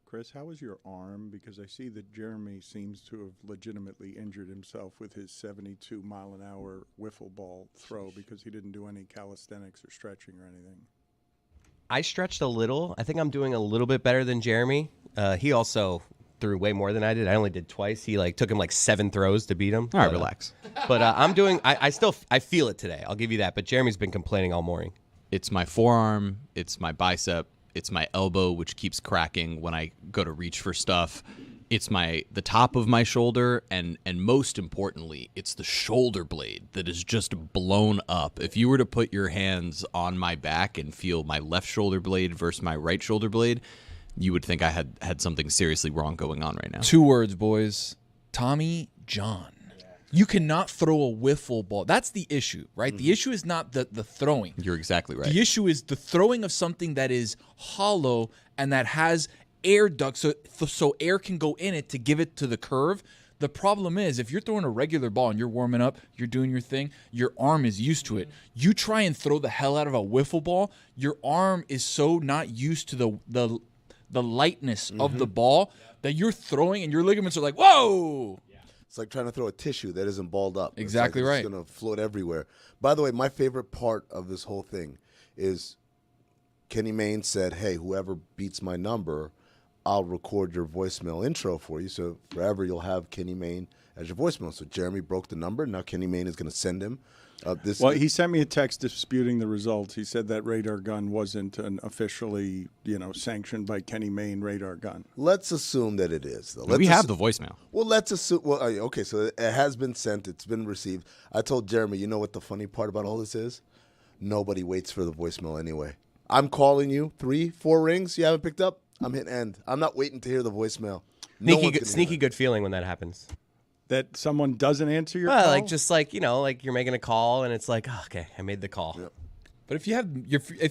Chris, how was your arm? Because I see that Jeremy seems to have legitimately injured himself with his 72-mile-an-hour wiffle ball throw because he didn't do any calisthenics or stretching or anything. I stretched a little. I think I'm doing a little bit better than Jeremy. He also threw way more than I did. I only did twice. He took him 7 throws to beat him. All right, relax. But I'm doing. I feel it today. I'll give you that. But Jeremy's been complaining all morning. It's my forearm. It's my bicep. It's my elbow, which keeps cracking when I go to reach for stuff. It's the top of my shoulder, and most importantly, it's the shoulder blade that is just blown up. If you were to put your hands on my back and feel my left shoulder blade versus my right shoulder blade, you would think I had something seriously wrong going on right now. 2 words, boys. Tommy John. You cannot throw a wiffle ball. That's the issue, right? The issue is not the throwing. You're exactly right. The issue is the throwing of something that is hollow and that has air ducts so air can go in it to give it to the curve. The problem is if you're throwing a regular ball and you're warming up, you're doing your thing, your arm is used to it. You try and throw the hell out of a wiffle ball, your arm is so not used to the lightness of the ball that you're throwing and your ligaments are like, whoa! It's like trying to throw a tissue that isn't balled up. Exactly right. It's going to float everywhere. By the way, my favorite part of this whole thing is Kenny Mayne said, hey, whoever beats my number, I'll record your voicemail intro for you. So forever you'll have Kenny Mayne as your voicemail. So Jeremy broke the number. Now Kenny Mayne is going to send him. He sent me a text disputing the results. He said that radar gun wasn't an officially, sanctioned by Kenny Mayne radar gun. Let's assume that it is, though. We have the voicemail. Well, let's assume. Well, okay, so it has been sent. It's been received. I told Jeremy, you know what the funny part about all this is? Nobody waits for the voicemail anyway. I'm calling you 3, 4 rings. You haven't picked up. I'm hitting end. I'm not waiting to hear the voicemail. Sneaky good feeling when that happens. That someone doesn't answer your call? Well, you're making a call and it's like, oh, okay, I made the call. Yep. But if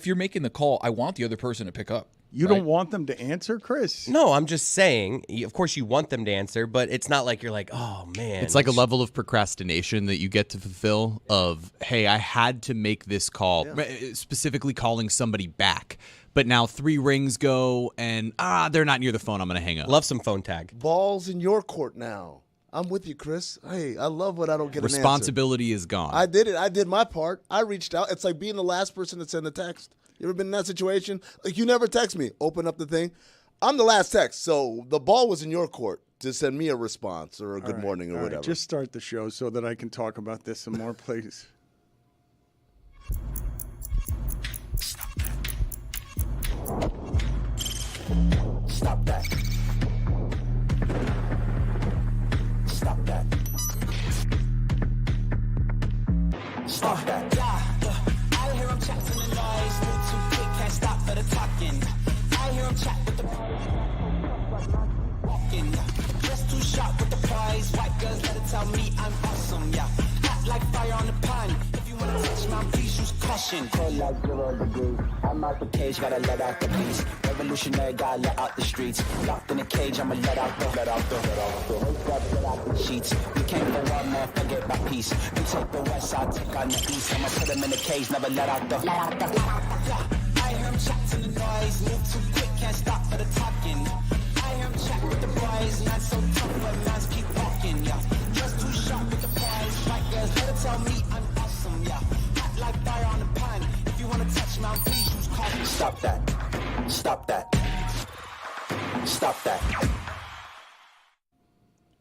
you're making the call, I want the other person to pick up. You don't want them to answer, Chris? No, I'm just saying, of course you want them to answer, but it's not like you're like, oh, man. It's like a level of procrastination that you get to fulfill of, hey, I had to make this call, specifically calling somebody back. But now 3 rings go and, they're not near the phone. I'm going to hang up. Love some phone tag. Ball's in your court now. I'm with you, Chris. Hey, I love when I don't get an answer. Responsibility is gone. I did it. I did my part. I reached out. It's like being the last person to send a text. You ever been in that situation? Like, you never text me. Open up the thing. I'm the last text, so the ball was in your court to send me a response or a good morning or whatever. Right, just start the show so that I can talk about this some more, please. Stop that. Stop that. Stop that. I hear him chat from the noise. Move too quick, can't stop for the talking. I hear him chat with the walking. Just too sharp with the prize. White girls let it tell me I'm awesome, yeah. Hot like fire on the pan. If you wanna touch my please use caution. Cold like 0 degrees. I'm out the cage, gotta let out the beast. Revolutionary, gotta let out the streets. Locked in a cage, I'ma let out the sheets. We came for one more, forget my peace. We take the west side, take on the east. I'ma put him in the cage, never let out the. I hear him chat to the noise. Move too quick, can't stop for the talking. I hear him chat with the boys. Not so tough, but mans keep walking, yeah. Just too sharp with the prize. White girls, let it tell me I'm awesome, yeah. Hot like fire on the pan. If you wanna touch my please use caution. Stop that. Stop that. Stop that.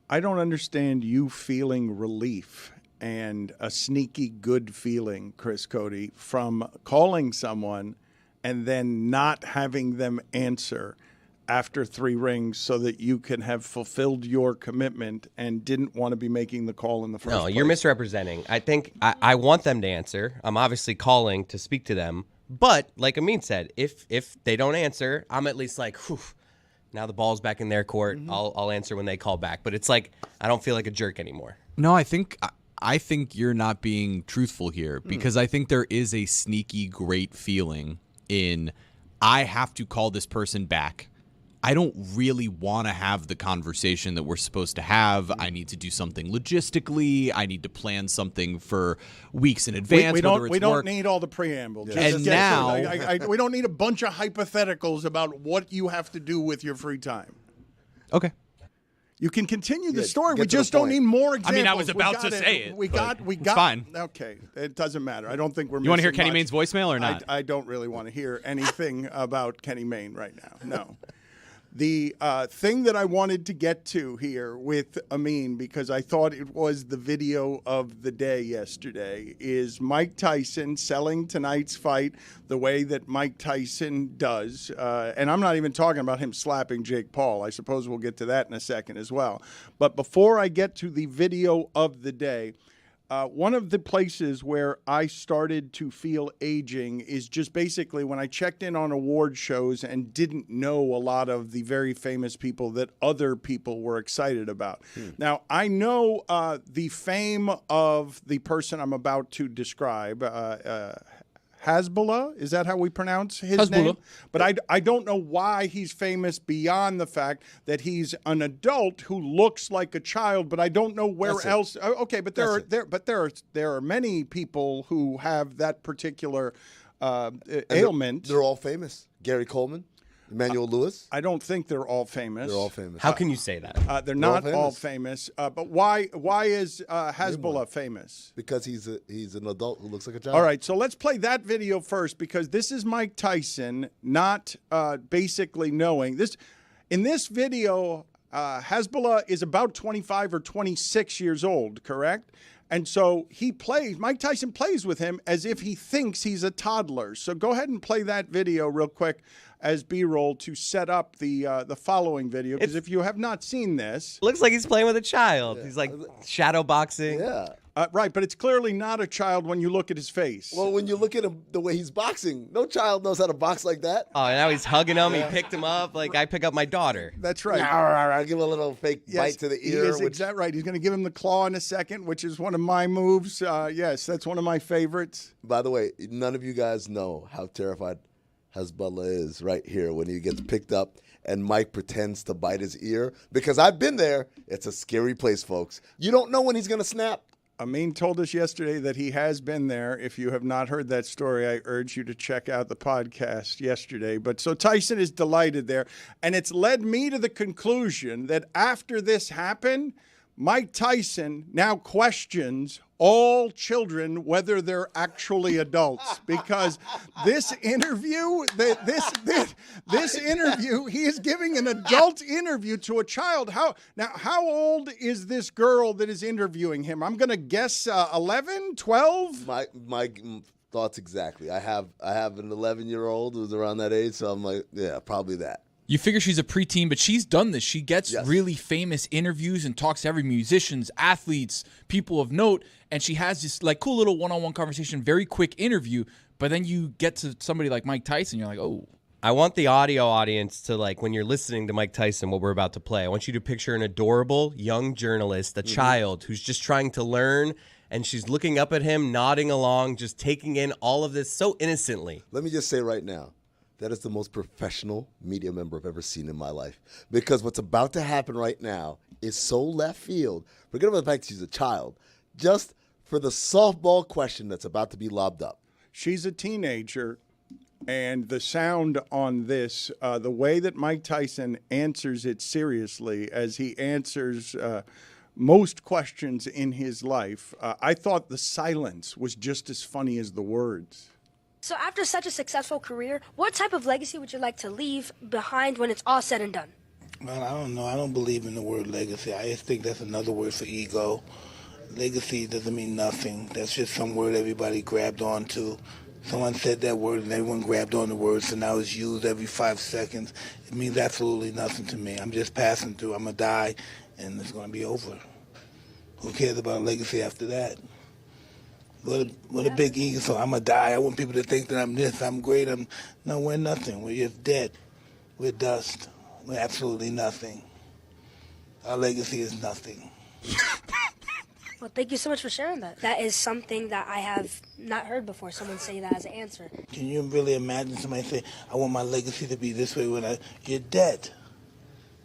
I don't understand you feeling relief and a sneaky good feeling, Chris Cody, from calling someone and then not having them answer after 3 rings so that you can have fulfilled your commitment and didn't want to be making the call in the first place. No, you're misrepresenting. I think I want them to answer. I'm obviously calling to speak to them. But like Amin said, if they don't answer, I'm at least like, whew, now the ball's back in their court. I'll answer when they call back. But it's like I don't feel like a jerk anymore. No, I think you're not being truthful here because I think there is a sneaky great feeling in I have to call this person back. I don't really want to have the conversation that we're supposed to have. I need to do something logistically. I need to plan something for weeks in advance. We don't need all the preamble. Yeah. Just And get now- we don't need a bunch of hypotheticals about what you have to do with your free time. Okay. You can continue the story. get We to the just don't point. need more examples. I mean, I was We about got to say it, We but got. it's fine. Okay, it doesn't matter. I don't think we're. You want to hear missing Kenny much. Mayne's voicemail or not? I don't really want to hear anything about Kenny Mayne right now. No. The thing that I wanted to get to here with Amin, because I thought it was the video of the day yesterday, is Mike Tyson selling tonight's fight the way that Mike Tyson does. And I'm not even talking about him slapping Jake Paul. I suppose we'll get to that in a second as well. But before I get to the video of the day, one of the places where I started to feel aging is just basically when I checked in on award shows and didn't know a lot of the very famous people that other people were excited about. Now, I know the fame of the person I'm about to describe, Hasbulla, is that how we pronounce his name? But I don't know why he's famous beyond the fact that he's an adult who looks like a child. But I don't know where else. Okay, but there are many people who have that particular ailment. They're all famous. Gary Coleman, Emmanuel Lewis. I don't think they're all famous. They're all famous. How can you say that? They're not all famous. But why is Hasbulla famous? Because he's an adult who looks like a child. All right, so let's play that video first because this is Mike Tyson not basically knowing this. In this video, Hasbulla is about 25 or 26 years old, correct? And so Mike Tyson plays with him as if he thinks he's a toddler. So go ahead and play that video real quick as B-roll to set up the following video. Because if you have not seen this. Looks like he's playing with a child. He's like shadow boxing. Yeah. Right, but it's clearly not a child when you look at his face. Well, when you look at him, the way he's boxing, no child knows how to box like that. Oh, and now he's hugging him. He picked him up like I pick up my daughter. That's right. I give a little fake bite to the ear. He is exactly right. He's going to give him the claw in a second, which is one of my moves. Yes, that's one of my favorites. By the way, none of you guys know how terrified Hasbulla is right here when he gets picked up and Mike pretends to bite his ear. Because I've been there. It's a scary place, folks. You don't know when he's going to snap. Amin told us yesterday that he has been there. If you have not heard that story, I urge you to check out the podcast yesterday. But so Tyson is delighted there. And it's led me to the conclusion that after this happened, Mike Tyson now questions all children whether they're actually adults, because this interview, this interview, he is giving an adult interview to a child. How old is this girl that is interviewing him? I'm going to guess 11, 12. My thoughts exactly. I have an 11-year-old who's around that age, so I'm like, yeah, probably that. You figure she's a preteen, but she's done this. She gets really famous interviews and talks to every musicians, athletes, people of note, and she has this like cool little one-on-one conversation, very quick interview. But then you get to somebody like Mike Tyson, you're like, oh. I want the audio audience to, like, when you're listening to Mike Tyson, what we're about to play, I want you to picture an adorable young journalist, a child who's just trying to learn, and she's looking up at him, nodding along, just taking in all of this so innocently. Let me just say right now, that is the most professional media member I've ever seen in my life. Because what's about to happen right now is so left field. Forget about the fact she's a child. Just for the softball question that's about to be lobbed up. She's a teenager, and the sound on this, the way that Mike Tyson answers it seriously as he answers most questions in his life, I thought the silence was just as funny as the words. So after such a successful career, what type of legacy would you like to leave behind when it's all said and done? Well, I don't know. I don't believe in the word legacy. I just think that's another word for ego. Legacy doesn't mean nothing. That's just some word everybody grabbed onto. Someone said that word and everyone grabbed on the word, so now it's used every 5 seconds. It means absolutely nothing to me. I'm just passing through. I'm going to die, and it's going to be over. Who cares about legacy after that? What a big ego. So I'm going to die. I want people to think that I'm this, I'm great. No, we're nothing. We're just dead. We're dust. We're absolutely nothing. Our legacy is nothing. Well, thank you so much for sharing that. That is something that I have not heard before, someone say that as an answer. Can you really imagine somebody say, I want my legacy to be this way when you're dead?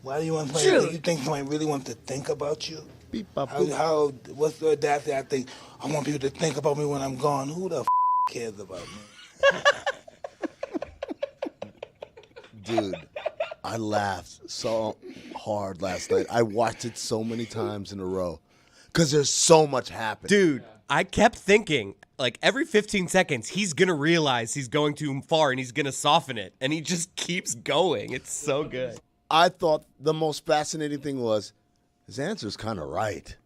Why do you want to play? True. You think somebody really wants to think about you? Beep, bop, boop. What's the audacity? I think I want people to think about me when I'm gone. Who the cares about me? Dude, I laughed so hard last night. I watched it so many times in a row because there's so much happening. Dude, I kept thinking, like, every 15 seconds, he's going to realize he's going too far and he's going to soften it. And he just keeps going. It's so good. I thought the most fascinating thing was his answer's kind of right.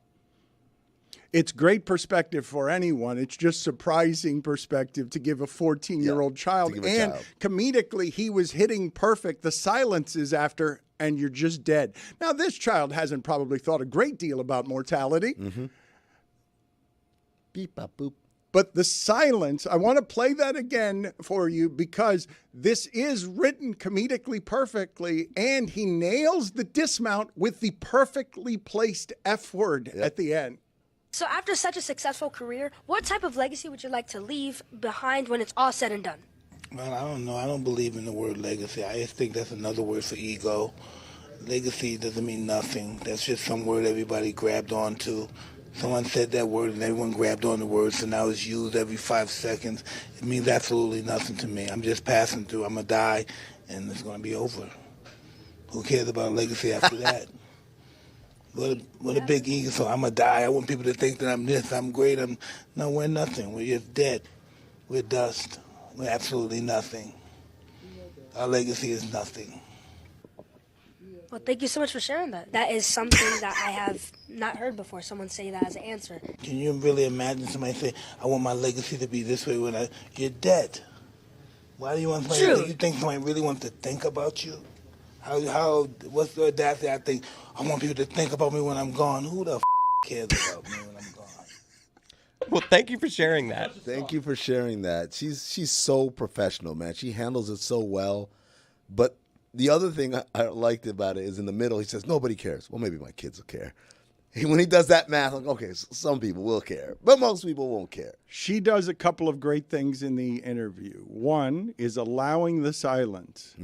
It's great perspective for anyone. It's just surprising perspective to give a 14-year-old child. to give a And child. comedically, he was hitting perfect. The silence is after, and you're just dead. Now, this child hasn't probably thought a great deal about mortality. Beep, bop, boop. But the silence, I want to play that again for you because this is written comedically perfectly, and he nails the dismount with the perfectly placed F word at the end. So after such a successful career, what type of legacy would you like to leave behind when it's all said and done? Well, I don't know. I don't believe in the word legacy. I just think that's another word for ego. Legacy doesn't mean nothing. That's just some word everybody grabbed onto. Someone said that word and everyone grabbed on the word, so now it's used every 5 seconds. It means absolutely nothing to me. I'm just passing through. I'm going to die, and it's going to be over. Who cares about legacy after that? What a big ego. So I'm going to die. I want people to think that I'm this, I'm great. No, we're nothing. We're just dead. We're dust. We're absolutely nothing. Our legacy is nothing. Well, thank you so much for sharing that. That is something that I have not heard before, someone say that as an answer. Can you really imagine somebody say, I want my legacy to be this way when you're dead? Why do you want to play? True. You think somebody really wants to think about you? What's the audacity? I think I want people to think about me when I'm gone. Who the cares about me when I'm gone? Well, thank you for sharing that. Thank you for sharing that. She's so professional, man. She handles it so well. But the other thing I liked about it is in the middle, he says, nobody cares. Well, maybe my kids will care. When he does that math, like, okay, some people will care, but most people won't care. She does a couple of great things in the interview. One is allowing the silence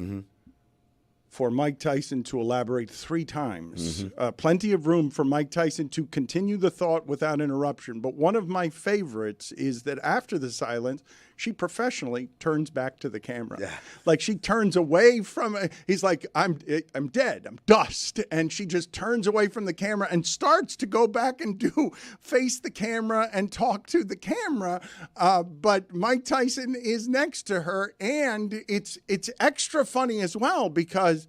for Mike Tyson to elaborate 3 times. Plenty of room for Mike Tyson to continue the thought without interruption. But one of my favorites is that after the silence, she professionally turns back to the camera. Yeah. Like she turns away from, he's like, I'm dead, I'm dust. And she just turns away from the camera and starts to go back and face the camera and talk to the camera. But Mike Tyson is next to her, and it's extra funny as well because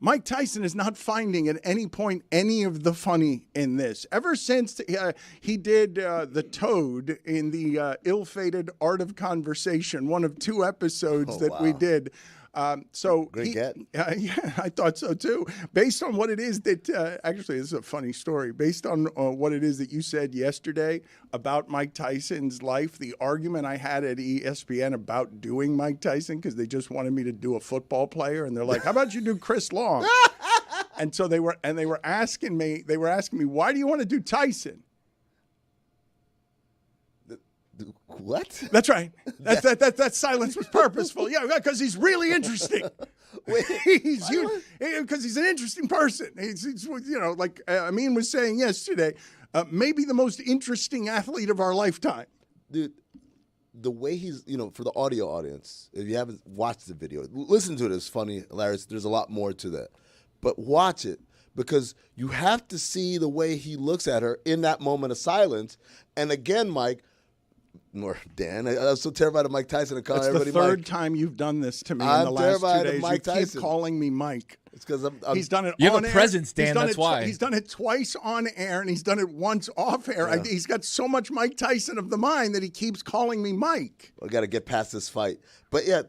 Mike Tyson is not finding at any point any of the funny in this. Ever since he did the Toad in the ill-fated Art of Conversation, one of 2 episodes we did. Great get. Yeah, I thought so too. Based on what it is that, actually, this is a funny story. Based on what it is that you said yesterday about Mike Tyson's life, the argument I had at ESPN about doing Mike Tyson, because they just wanted me to do a football player, and they're like, "How about you do Chris Long?" And so they were asking me, why do you want to do Tyson? What? That's right. That silence was purposeful. Yeah, because he's really interesting. Because he's an interesting person. He's like Amin was saying yesterday, maybe the most interesting athlete of our lifetime. Dude, the way he's, for the audio audience, if you haven't watched the video, listen to it. It's funny, hilarious. There's a lot more to that. But watch it because you have to see the way he looks at her in that moment of silence. And again, Mike, or Dan, I was so terrified of Mike Tyson. That's everybody the third Mike. time you've done this to me in I'm the last 2 terrified of days. Mike You Tyson. keep calling me Mike. It's because He's done it You have on a air. presence, Dan, He's done that's it why. He's done it twice on air, and he's done it once off air. Yeah. He's got so much Mike Tyson of the mind that he keeps calling me Mike. I got to get past this fight. But yeah,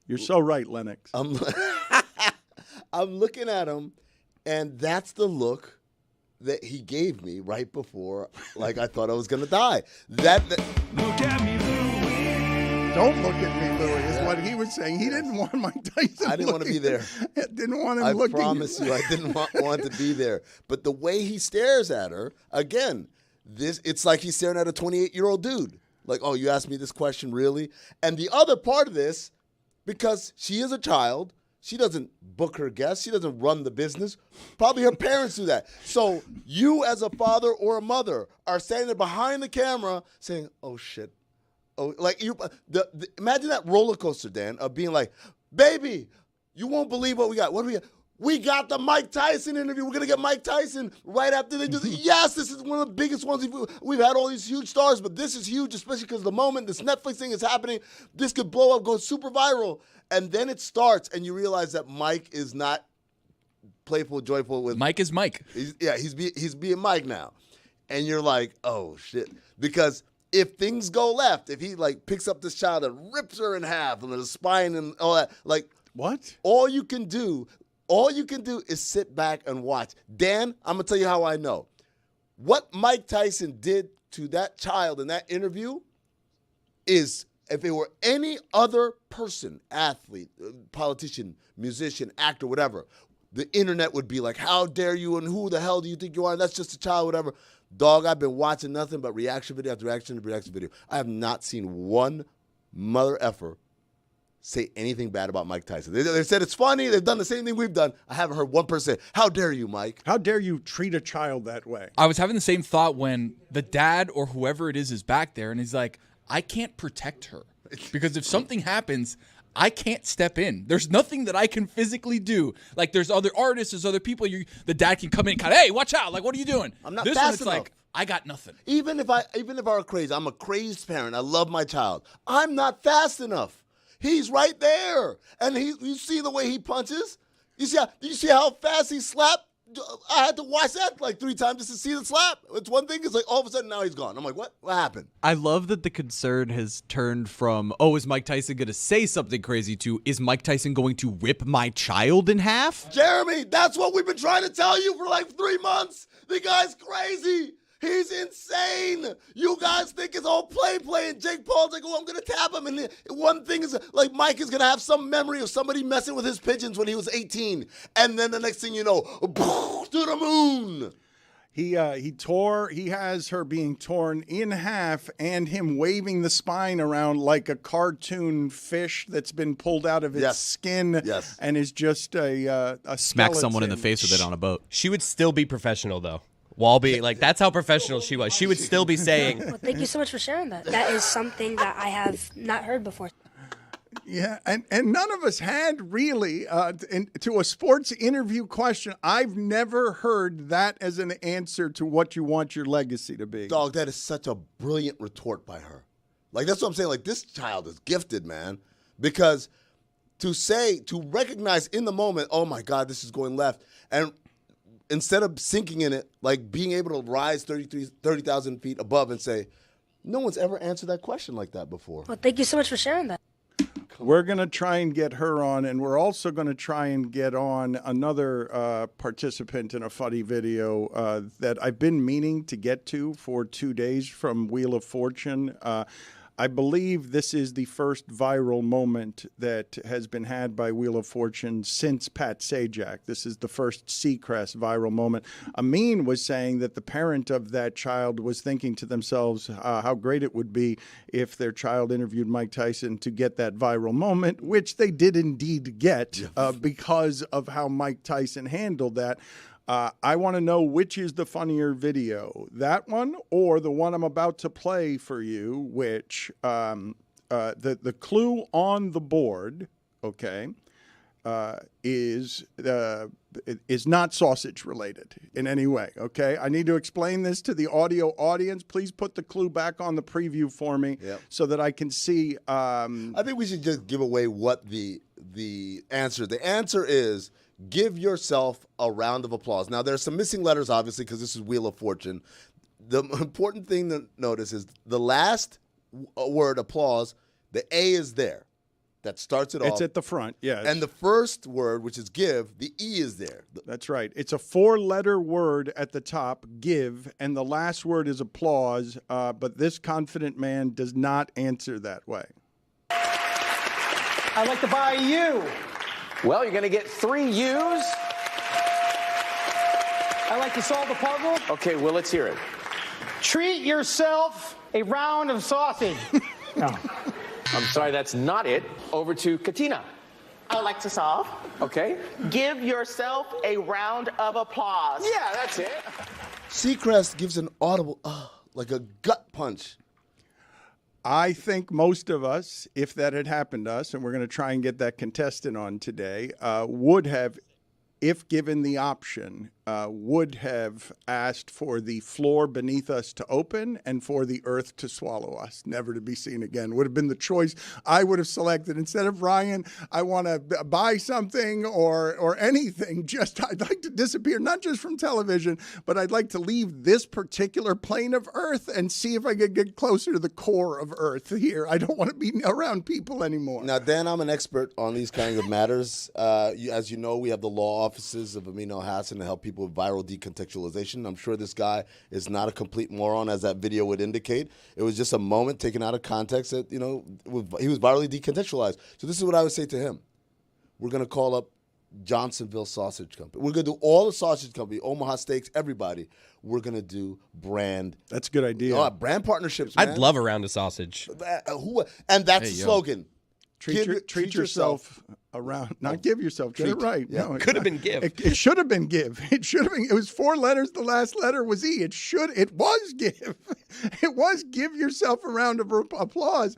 You're so right, Lennox. I'm looking at him, and that's the look that he gave me right before, like I thought I was gonna die. Look at me, Louie. Don't look at me, Louie, is what he was saying. He didn't want Mike Tyson. I didn't want to be there. Didn't want him I looking. promise you, I didn't want to be there. But the way he stares at her, again, it's like he's staring at a 28-year-old dude. Like, oh, you asked me this question, really? And the other part of this, because she is a child, She doesn't book her guests. She doesn't run the business. Probably her parents do that. So you as a father or a mother are standing there behind the camera saying, oh, shit. Oh, like you. Imagine that roller coaster, Dan, of being like, baby, you won't believe what we got. What do we got? We got the Mike Tyson interview. We're going to get Mike Tyson right after they do this. Yes, this is one of the biggest ones. We've had all these huge stars, but this is huge, especially because the moment this Netflix thing is happening, this could blow up, go super viral. And then it starts, and you realize that Mike is not playful, joyful. With Mike is Mike. He's being Mike now. And you're like, oh, shit. Because if things go left, if he, like, picks up this child and rips her in half and the spine and all that, like, what? All you can do is sit back and watch. Dan, I'm going to tell you how I know. What Mike Tyson did to that child in that interview is, if it were any other person, athlete, politician, musician, actor, whatever, the internet would be like, how dare you and who the hell do you think you are? And that's just a child, whatever. Dog, I've been watching nothing but reaction video after reaction after reaction video. I have not seen one mother effer say anything bad about Mike Tyson. They said it's funny. They've done the same thing we've done. I haven't heard 1%. How dare you, Mike? How dare you treat a child that way? I was having the same thought when the dad or whoever it is back there, and he's like, I can't protect her. Because if something happens, I can't step in. There's nothing that I can physically do. Like, there's other artists, there's other people. The dad can come in and kind of, hey, watch out. Like, what are you doing? I'm not this fast one, it's enough. like, I got nothing. Even if I were crazy, I'm a crazed parent. I love my child. I'm not fast enough. He's right there. And you see the way he punches? You see how fast he slapped? I had to watch that like 3 times just to see the slap. It's one thing. It's like all of a sudden now he's gone. I'm like, what? What happened? I love that the concern has turned from, oh, is Mike Tyson going to say something crazy, to, is Mike Tyson going to rip my child in half? Jeremy, that's what we've been trying to tell you for like 3 months. The guy's crazy. He's insane. You guys think it's all play, and Jake Paul's like, oh, I'm going to tap him. And one thing is, like, Mike is going to have some memory of somebody messing with his pigeons when he was 18. And then the next thing you know, to the moon. He has her being torn in half and him waving the spine around like a cartoon fish that's been pulled out of its skin and is just a Smack someone in the skeleton. face with it on a boat. She would still be professional, though. Walby, like, that's how professional she was. She would still be saying, Well, thank you so much for sharing that. That is something that I have not heard before. Yeah, and none of us had really, to a sports interview question, I've never heard that as an answer to what you want your legacy to be. Dog, that is such a brilliant retort by her. Like, that's what I'm saying. Like, this child is gifted, man. Because to recognize in the moment, oh, my God, this is going left. And instead of sinking in it, like being able to rise 30,000 feet above and say, no one's ever answered that question like that before. Well, thank you so much for sharing that. We're going to try and get her on, and we're also going to try and get on another participant in a funny video that I've been meaning to get to for 2 days from Wheel of Fortune. I believe this is the first viral moment that has been had by Wheel of Fortune since Pat Sajak. This is the first Seacrest viral moment. Amin was saying that the parent of that child was thinking to themselves how great it would be if their child interviewed Mike Tyson to get that viral moment, which they did indeed get because of how Mike Tyson handled that. I want to know which is the funnier video, that one or the one I'm about to play for you, which the clue on the board, okay, is not sausage related in any way, okay? I need to explain this to the audio audience. Please put the clue back on the preview for me so that I can see. I think we should just give away what the answer. The answer is, give yourself a round of applause. Now, there's some missing letters, obviously, because this is Wheel of Fortune. The important thing to notice is the last word, applause, the A is there. That starts it off. It's at the front, yes. And the first word, which is give, the E is there. That's right. It's a 4-letter word at the top, give, and the last word is applause, but this confident man does not answer that way. I'd like to buy you. Well, you're going to get 3 U's. I like to solve the puzzle. Okay, well, let's hear it. Treat yourself a round of sausage. No. I'm sorry, that's not it. Over to Katina. I would like to solve. Okay. Give yourself a round of applause. Yeah, that's it. Seacrest gives an audible, like a gut punch. I think most of us, if that had happened to us, and we're going to try and get that contestant on today, would have, if given the option, would have asked for the floor beneath us to open and for the earth to swallow us, never to be seen again. Would have been the choice I would have selected. Instead of Ryan, I want to buy something or anything. Just I'd like to disappear, not just from television, but I'd like to leave this particular plane of earth and see if I could get closer to the core of earth here. I don't want to be around people anymore. Now, Dan, I'm an expert on these kinds of matters. As you know, we have the law offices of Amin El-Hassan to help people with viral decontextualization. I'm sure this guy is not a complete moron, as that video would indicate. It was just a moment taken out of context that, he was virally decontextualized. So this is what I would say to him. We're going to call up Johnsonville Sausage Company. We're going to do all the sausage company, Omaha Steaks, everybody. We're going to do brand. That's a good idea. Brand partnerships, man. I'd love a round of sausage. And that's the slogan. Treat yourself around. Not give yourself. Get it right. Yeah. No, Could have been give. It should have been give. It should have been. It was 4 letters. The last letter was E. It was give. It was give yourself a round of applause.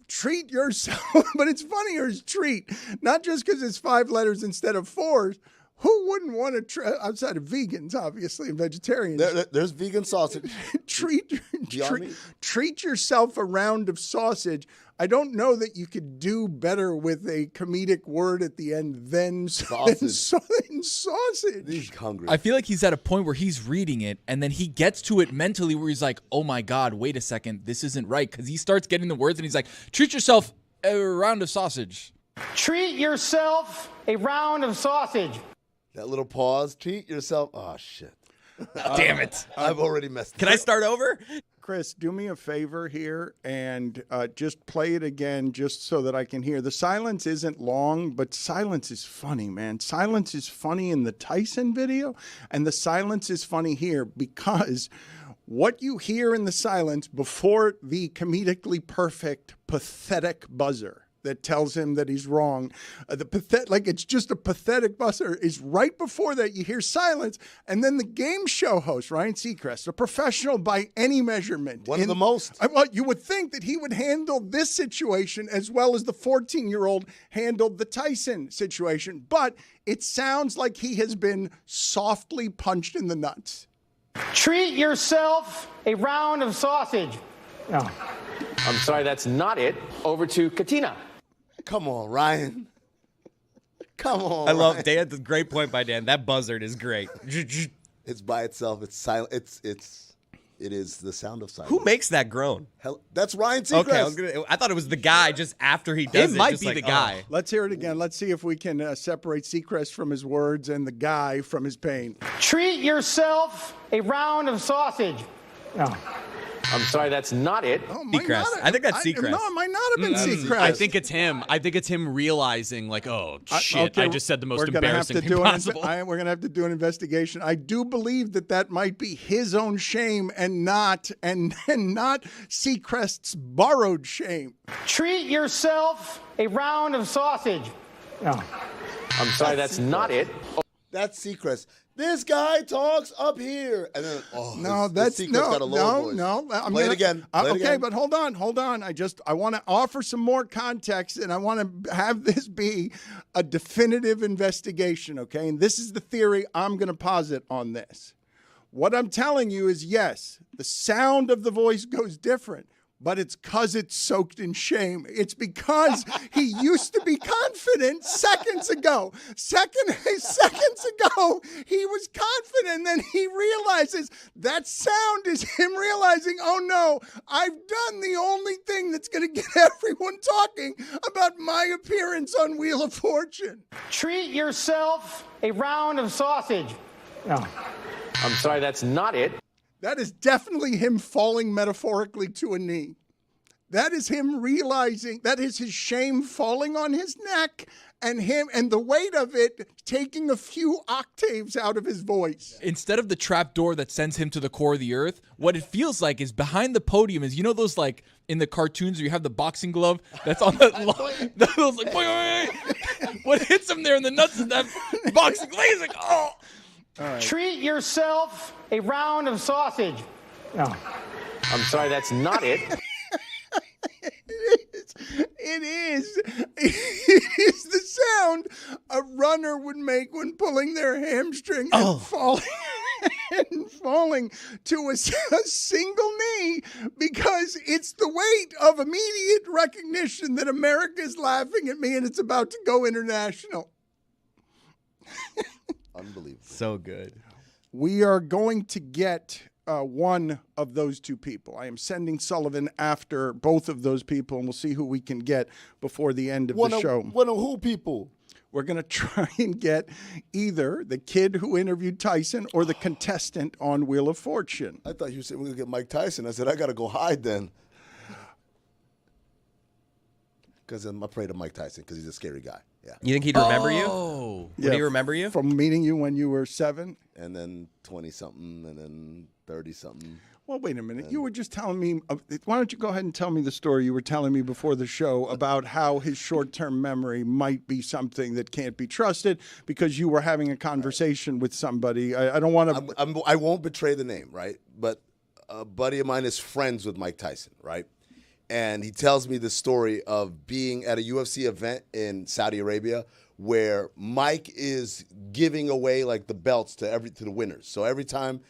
Treat yourself. But it's funnier as treat. Not just because it's 5 letters instead of 4. Who wouldn't want to, outside of vegans, obviously, and vegetarians? There's vegan sausage. treat yourself a round of sausage. I don't know that you could do better with a comedic word at the end than sausage. He's hungry. I feel like he's at a point where he's reading it, and then he gets to it mentally where he's like, oh my God, wait a second, this isn't right. Because he starts getting the words, and he's like, treat yourself a round of sausage. Treat yourself a round of sausage. That little pause. Treat yourself. Oh, shit. Damn it. I've already messed Can I start over? Chris, do me a favor here and just play it again just so that I can hear. The silence isn't long, but silence is funny, man. Silence is funny in the Tyson video, and the silence is funny here because what you hear in the silence before the comedically perfect, pathetic buzzer that tells him that he's wrong. It's just a pathetic buzzer is right before that. You hear silence, and then the game show host, Ryan Seacrest, a professional by any measurement. One of the most. Well, you would think that he would handle this situation as well as the 14-year-old handled the Tyson situation, but it sounds like he has been softly punched in the nuts. Treat yourself a round of sausage. Oh. I'm sorry, that's not it. Over to Katina. Come on, Ryan. Come on. I love Dan. That's a great point by Dan. That buzzard is great. It's by itself. It's silent. It is the sound of silence. Who makes that groan? That's Ryan Seacrest. Okay, I thought it was the guy just after he does it. It might just be the guy. Oh. Let's hear it again. Let's see if we can separate Seacrest from his words and the guy from his pain. Treat yourself a round of sausage. Oh. I'm sorry, that's not it. Oh, Seacrest. I think that's Seacrest. No, it might not have been Seacrest. I think it's him. I think it's him realizing, like, oh, shit, okay, I just said the most we're gonna embarrassing have to thing do possible. we're going to have to do an investigation. I do believe that might be his own shame and not Seacrest's borrowed shame. Treat yourself a round of sausage. Oh. I'm sorry, that's not it. That's Seacrest. This guy talks up here, and then Seacrest got a lower voice. Play it again. But hold on. I want to offer some more context, and I want to have this be a definitive investigation. Okay, and this is the theory I'm going to posit on this. What I'm telling you is, yes, the sound of the voice goes different. But it's because it's soaked in shame. It's because he used to be confident seconds ago. Seconds ago, he was confident. And then he realizes that sound is him realizing, oh no, I've done the only thing that's going to get everyone talking about my appearance on Wheel of Fortune. Treat yourself a round of sausage. Oh. I'm sorry, that's not it. That is definitely him falling metaphorically to a knee. That is him realizing, that is his shame falling on his neck and him and the weight of it taking a few octaves out of his voice. Instead of the trap door that sends him to the core of the earth, what it feels like is behind the podium is, those like in the cartoons where you have the boxing glove that's on the those like what hits him there in the nuts of that boxing glove? He's like, oh. Right. Treat yourself a round of sausage. No. I'm sorry, that's not it. It is the sound a runner would make when pulling their hamstring and falling to a single knee, because it's the weight of immediate recognition that America is laughing at me and it's about to go international. Unbelievable. So good. We are going to get one of those two people. I am sending Sullivan after both of those people, and we'll see who we can get before the end of the show. One of who people? We're going to try and get either the kid who interviewed Tyson or the contestant on Wheel of Fortune. I thought you said we're going to get Mike Tyson. I said, I got to go hide then. Because I'm afraid of Mike Tyson because he's a scary guy. Yeah. You think he'd remember you? Would he remember you? From meeting you when you were 7? And then 20-something, and then 30-something. Well, wait a minute. You were just telling me. Why don't you go ahead and tell me the story you were telling me before the show about how his short-term memory might be something that can't be trusted because you were having a conversation with somebody. I don't want to. I won't betray the name, right? But a buddy of mine is friends with Mike Tyson, right? And he tells me the story of being at a UFC event in Saudi Arabia where Mike is giving away like the belts to the winners. So every time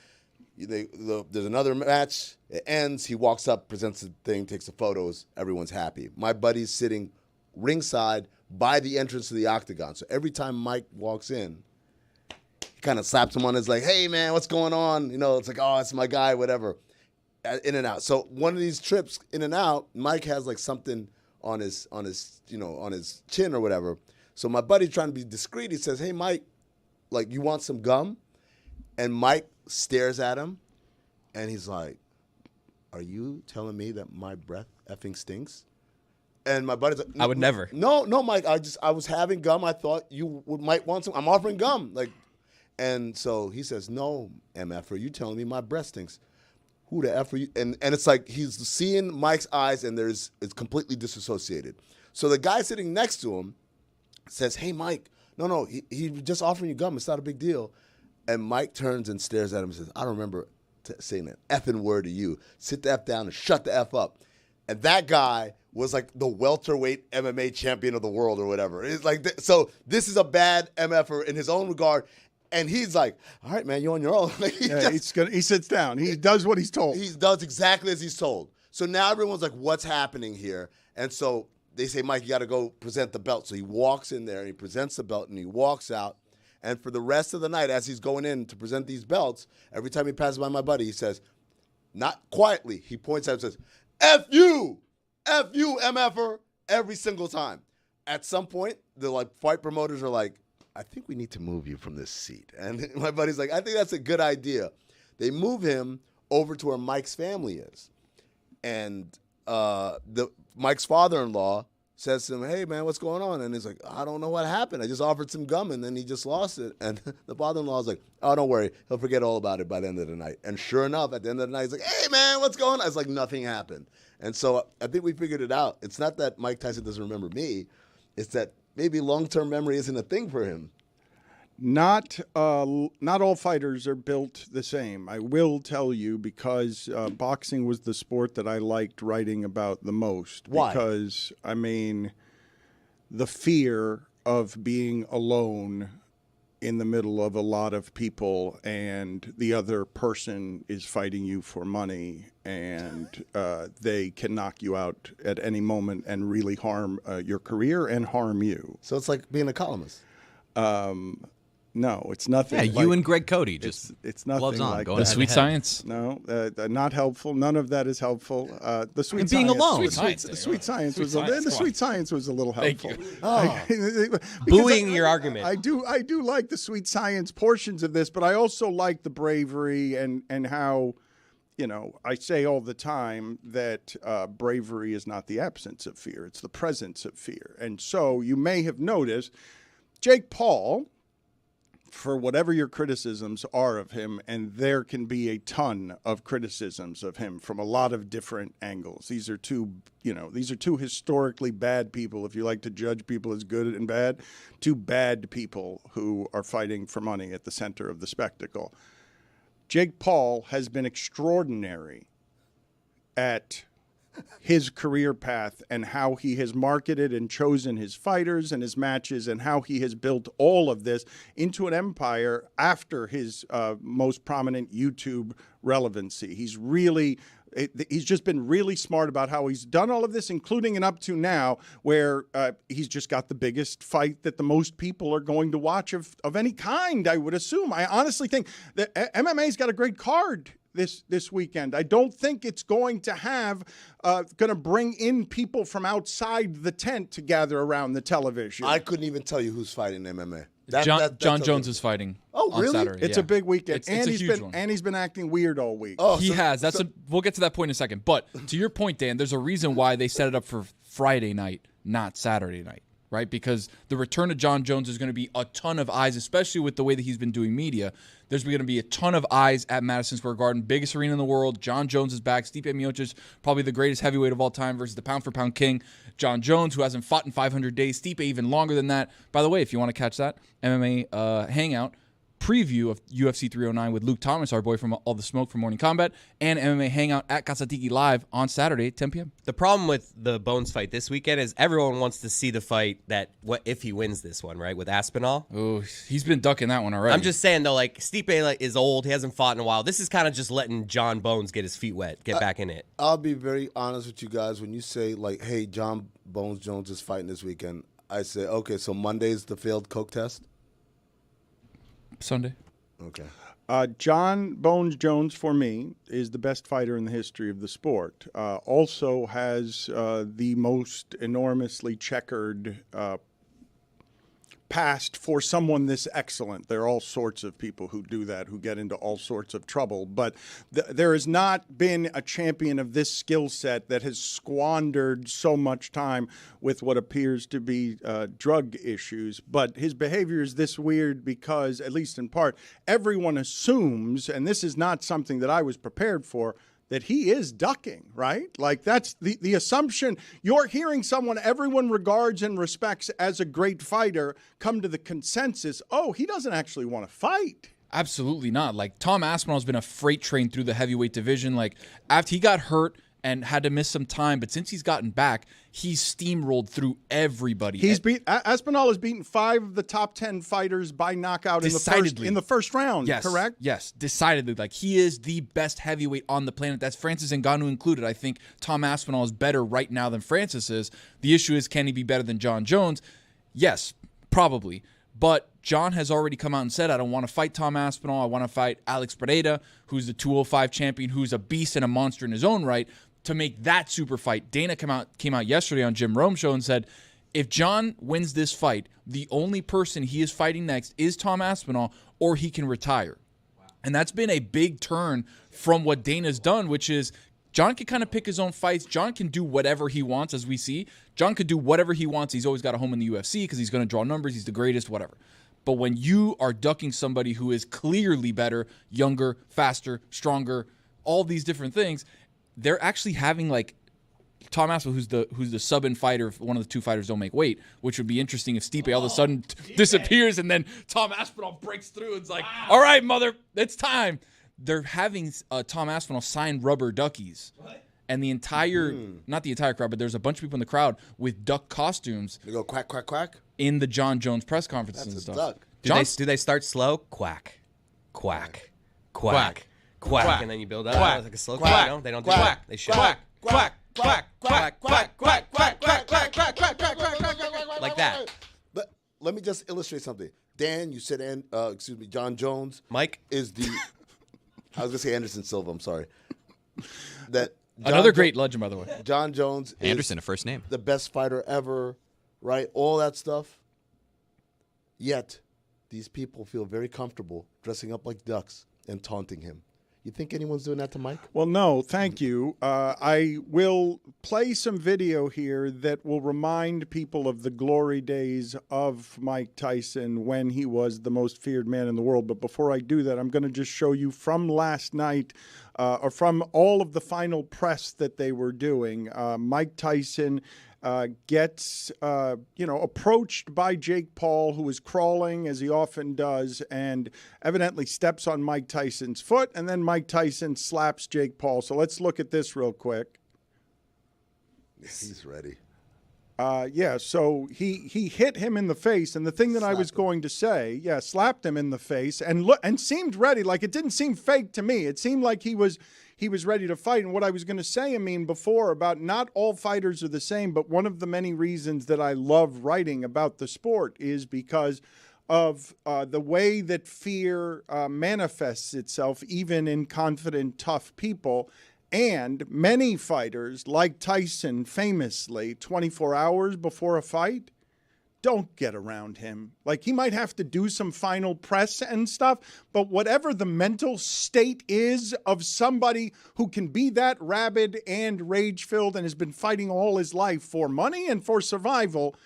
there's another match, it ends, he walks up, presents the thing, takes the photos, everyone's happy. My buddy's sitting ringside by the entrance to the octagon. So every time Mike walks in, he kind of slaps him on his like, hey man, what's going on? It's like, oh, it's my guy, whatever. In and out. So one of these trips in and out, Mike has like something on his chin or whatever. So my buddy trying to be discreet, he says, hey Mike, like you want some gum? And Mike stares at him and he's like, are you telling me that my breath effing stinks? And my buddy's like, I would never. No, Mike, I was having gum. I thought you might want some. I'm offering gum. And so he says, no, MF, are you telling me my breath stinks? Who the F are you? And it's like he's seeing Mike's eyes and it's completely disassociated. So the guy sitting next to him says, hey, Mike, no, he just offering you gum. It's not a big deal. And Mike turns and stares at him and says, I don't remember saying an effing word to you. Sit the F down and shut the F up. And that guy was like the welterweight MMA champion of the world or whatever. It's like, so this is a bad MFer in his own regard. And he's like, all right, man, you're on your own. He sits down. He does what he's told. He does exactly as he's told. So now everyone's like, what's happening here? And so they say, Mike, you got to go present the belt. So he walks in there and he presents the belt and he walks out. And for the rest of the night, as he's going in to present these belts, every time he passes by my buddy, he says, not quietly, he points at him and says, F you, MFer, every single time. At some point, the fight promoters are like, I think we need to move you from this seat. And my buddy's like, I think that's a good idea. They move him over to where Mike's family is. And Mike's father-in-law says to him, hey, man, what's going on? And he's like, I don't know what happened. I just offered some gum, and then he just lost it. And the father-in-law's like, oh, don't worry. He'll forget all about it by the end of the night. And sure enough, at the end of the night, he's like, hey, man, what's going on? It's like nothing happened. And so I think we figured it out. It's not that Mike Tyson doesn't remember me. It's that maybe long-term memory isn't a thing for him. Not all fighters are built the same. I will tell you, because boxing was the sport that I liked writing about the most. Why? Because, the fear of being alone in the middle of a lot of people and the other person is fighting you for money and they can knock you out at any moment and really harm your career and harm you. So it's like being a columnist. No, it's nothing. Yeah, you and Greg Cody just it's nothing gloves on, like going that. The sweet science. No, not helpful. None of that is helpful. The sweet And being science, alone. The sweet science was a little helpful. Thank you. Booing your argument. I do like the sweet science portions of this, but I also like the bravery and how I say all the time that bravery is not the absence of fear. It's the presence of fear. And so you may have noticed Jake Paul, for whatever your criticisms are of him, and there can be a ton of criticisms of him from a lot of different angles. These are two historically bad people. If you like to judge people as good and bad, two bad people who are fighting for money at the center of the spectacle. Jake Paul has been extraordinary at his career path and how he has marketed and chosen his fighters and his matches and how he has built all of this into an empire after his most prominent YouTube relevancy. He's just been really smart about how he's done all of this, including and up to now, where he's just got the biggest fight that the most people are going to watch of any kind, I would assume. I honestly think that MMA's got a great card this weekend. I don't think it's going to bring in people from outside the tent to gather around the television. I couldn't even tell you who's fighting MMA. John Jones is fighting. Oh, really? On Saturday. It's a big weekend, It's a huge one. And he's been acting weird all week. Oh, He has. We'll get to that point in a second. But to your point, Dan, there's a reason why they set it up for Friday night, not Saturday night, right? Because the return of John Jones is going to be a ton of eyes, especially with the way that he's been doing media. There's going to be a ton of eyes at Madison Square Garden, biggest arena in the world. John Jones is back. Stipe Miocic, probably the greatest heavyweight of all time versus the pound-for-pound king, John Jones, who hasn't fought in 500 days. Stipe even longer than that. By the way, if you want to catch that MMA hangout, preview of UFC 309 with Luke Thomas, our boy from All the Smoke from Morning Combat, and MMA Hangout at Casa Tiki Live on Saturday at 10 p.m. The problem with the Bones fight this weekend is everyone wants to see the fight if he wins this one, right, with Aspinall. Oh, he's been ducking that one already. I'm just saying, though, like, Stipe is old. He hasn't fought in a while. This is kind of just letting John Bones get his feet wet, get back in it. I'll be very honest with you guys. When you say, like, hey, John Bones Jones is fighting this weekend, I say, okay, so Monday's the failed coke test? Sunday. Okay. John Bones Jones, for me, is the best fighter in the history of the sport. Also has the most enormously checkered past for someone this excellent. There are all sorts of people who do that, who get into all sorts of trouble. But there has not been a champion of this skill set that has squandered so much time with what appears to be drug issues. But his behavior is this weird because, at least in part, everyone assumes, and this is not something that I was prepared for, that he is ducking, right? Like, that's the assumption. You're hearing someone everyone regards and respects as a great fighter come to the consensus, oh, he doesn't actually want to fight. Absolutely not. Like, Tom Aspinall's been a freight train through the heavyweight division. Like, after he got hurt and had to miss some time, but since he's gotten back, he's steamrolled through everybody. Aspinall has beaten 5 of the top 10 fighters by knockout in the first round, yes, correct? Yes, decidedly. Like, he is the best heavyweight on the planet. That's Francis Ngannou included. I think Tom Aspinall is better right now than Francis is. The issue is, can he be better than John Jones? Yes, probably. But John has already come out and said, I don't want to fight Tom Aspinall. I want to fight Alex Pereira, who's the 205 champion, who's a beast and a monster in his own right, to make that super fight. Dana came out yesterday on Jim Rome's show and said, if John wins this fight, the only person he is fighting next is Tom Aspinall, or he can retire. Wow. And that's been a big turn from what Dana's done, which is John can kind of pick his own fights. John can do whatever he wants, as we see. John could do whatever he wants. He's always got a home in the UFC because he's going to draw numbers. He's the greatest, whatever. But when you are ducking somebody who is clearly better, younger, faster, stronger, all these different things, they're actually having, like, Tom Aspinall, who's the sub-in fighter if one of the two fighters don't make weight, which would be interesting if Stipe all of a sudden disappears and then Tom Aspinall breaks through and it's like, all right, mother, it's time. They're having Tom Aspinall sign rubber duckies. What? And the entire, not the entire crowd, but there's a bunch of people in the crowd with duck costumes. They go quack, quack, quack? In the John Jones press conferences and stuff. Duck. Do they start slow? Quack, quack, quack, quack, and then you build up like a slow quack. You know? They don't do that. They should. Quack, quack, quack, quack, quack, quack, quack, quack, quack, quack, quack, quack, quack, like that. Let me just illustrate something. Dan, you said, John Jones. Mike is the. I was gonna say Anderson Silva. I'm sorry. Another great legend, by the way. John Jones. Anderson, a first name. The best fighter ever, right? All that stuff. Yet, these people feel very comfortable dressing up like ducks and taunting him. You think anyone's doing that to Mike? Well, no, thank you. I will play some video here that will remind people of the glory days of Mike Tyson when he was the most feared man in the world. But before I do that, I'm going to just show you from last night, or from all of the final press that they were doing. Mike Tyson gets, approached by Jake Paul, who is crawling, as he often does, and evidently steps on Mike Tyson's foot, and then Mike Tyson slaps Jake Paul. So let's look at this real quick. He's ready. So he hit him in the face, and the thing that I was going to say, slapped him in the face, and seemed ready. Like, it didn't seem fake to me. It seemed like he was ready to fight. And what I was going to say, before about not all fighters are the same, but one of the many reasons that I love writing about the sport is because of the way that fear manifests itself, even in confident, tough people. And many fighters, like Tyson famously, 24 hours before a fight, don't get around him. Like, he might have to do some final press and stuff, but whatever the mental state is of somebody who can be that rabid and rage-filled and has been fighting all his life for money and for survival,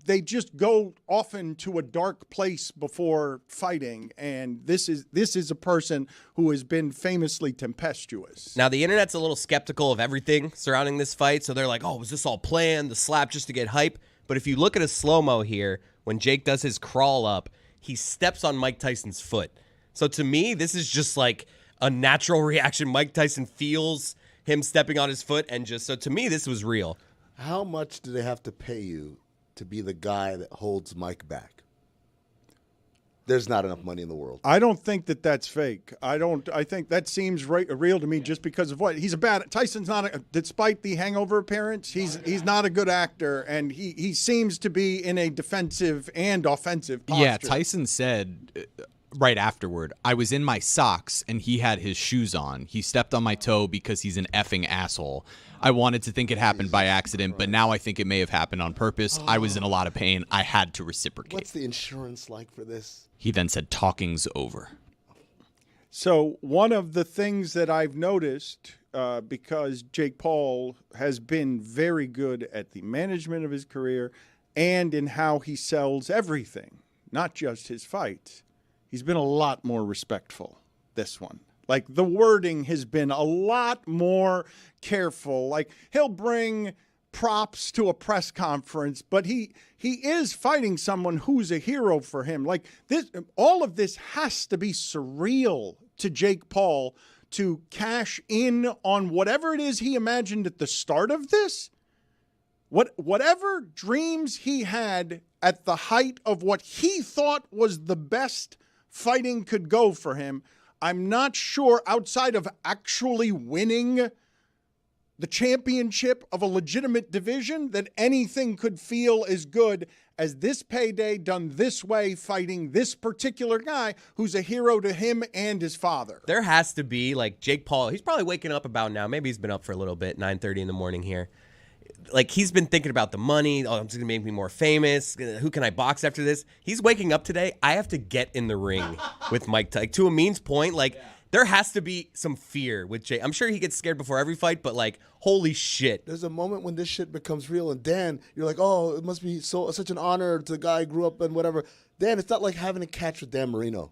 they just go often to a dark place before fighting. And this is a person who has been famously tempestuous. Now, the internet's a little skeptical of everything surrounding this fight, so they're like, oh, was this all planned, the slap just to get hype? But if you look at a slow-mo here, when Jake does his crawl up, he steps on Mike Tyson's foot. So to me, this is just like a natural reaction. Mike Tyson feels him stepping on his foot, and so to me, this was real. How much do they have to pay you to be the guy that holds Mike back? There's not enough money in the world. I don't think that that's fake. I think that seems real to me just because of what Tyson's not, despite the Hangover appearance, he's not a good actor, and he seems to be in a defensive and offensive posture. Yeah, Tyson said right afterward, I was in my socks and he had his shoes on. He stepped on my toe because he's an effing asshole. I wanted to think it happened by accident, but now I think it may have happened on purpose. I was in a lot of pain. I had to reciprocate. What's the insurance like for this? He then said, talking's over. So one of the things that I've noticed, because Jake Paul has been very good at the management of his career and in how he sells everything, not just his fights, he's been a lot more respectful, this one. Like, the wording has been a lot more careful. Like, he'll bring props to a press conference, but he is fighting someone who's a hero for him. Like, all of this has to be surreal to Jake Paul to cash in on whatever it is he imagined at the start of this. Whatever dreams he had at the height of what he thought was the best fighting could go for him, I'm not sure, outside of actually winning the championship of a legitimate division, that anything could feel as good as this payday done this way, fighting this particular guy who's a hero to him and his father. There has to be, like, Jake Paul, he's probably waking up about now. Maybe he's been up for a little bit, 9:30 in the morning here. Like, he's been thinking about the money. Oh, it's going to make me more famous. Who can I box after this? He's waking up today. I have to get in the ring with Mike Tyson. Like, to Amin's point, like, there has to be some fear with Jake. I'm sure he gets scared before every fight, but, like, holy shit. There's a moment when this shit becomes real, and Dan, you're like, oh, it must be such an honor to the guy who grew up and whatever. Dan, it's not like having a catch with Dan Marino,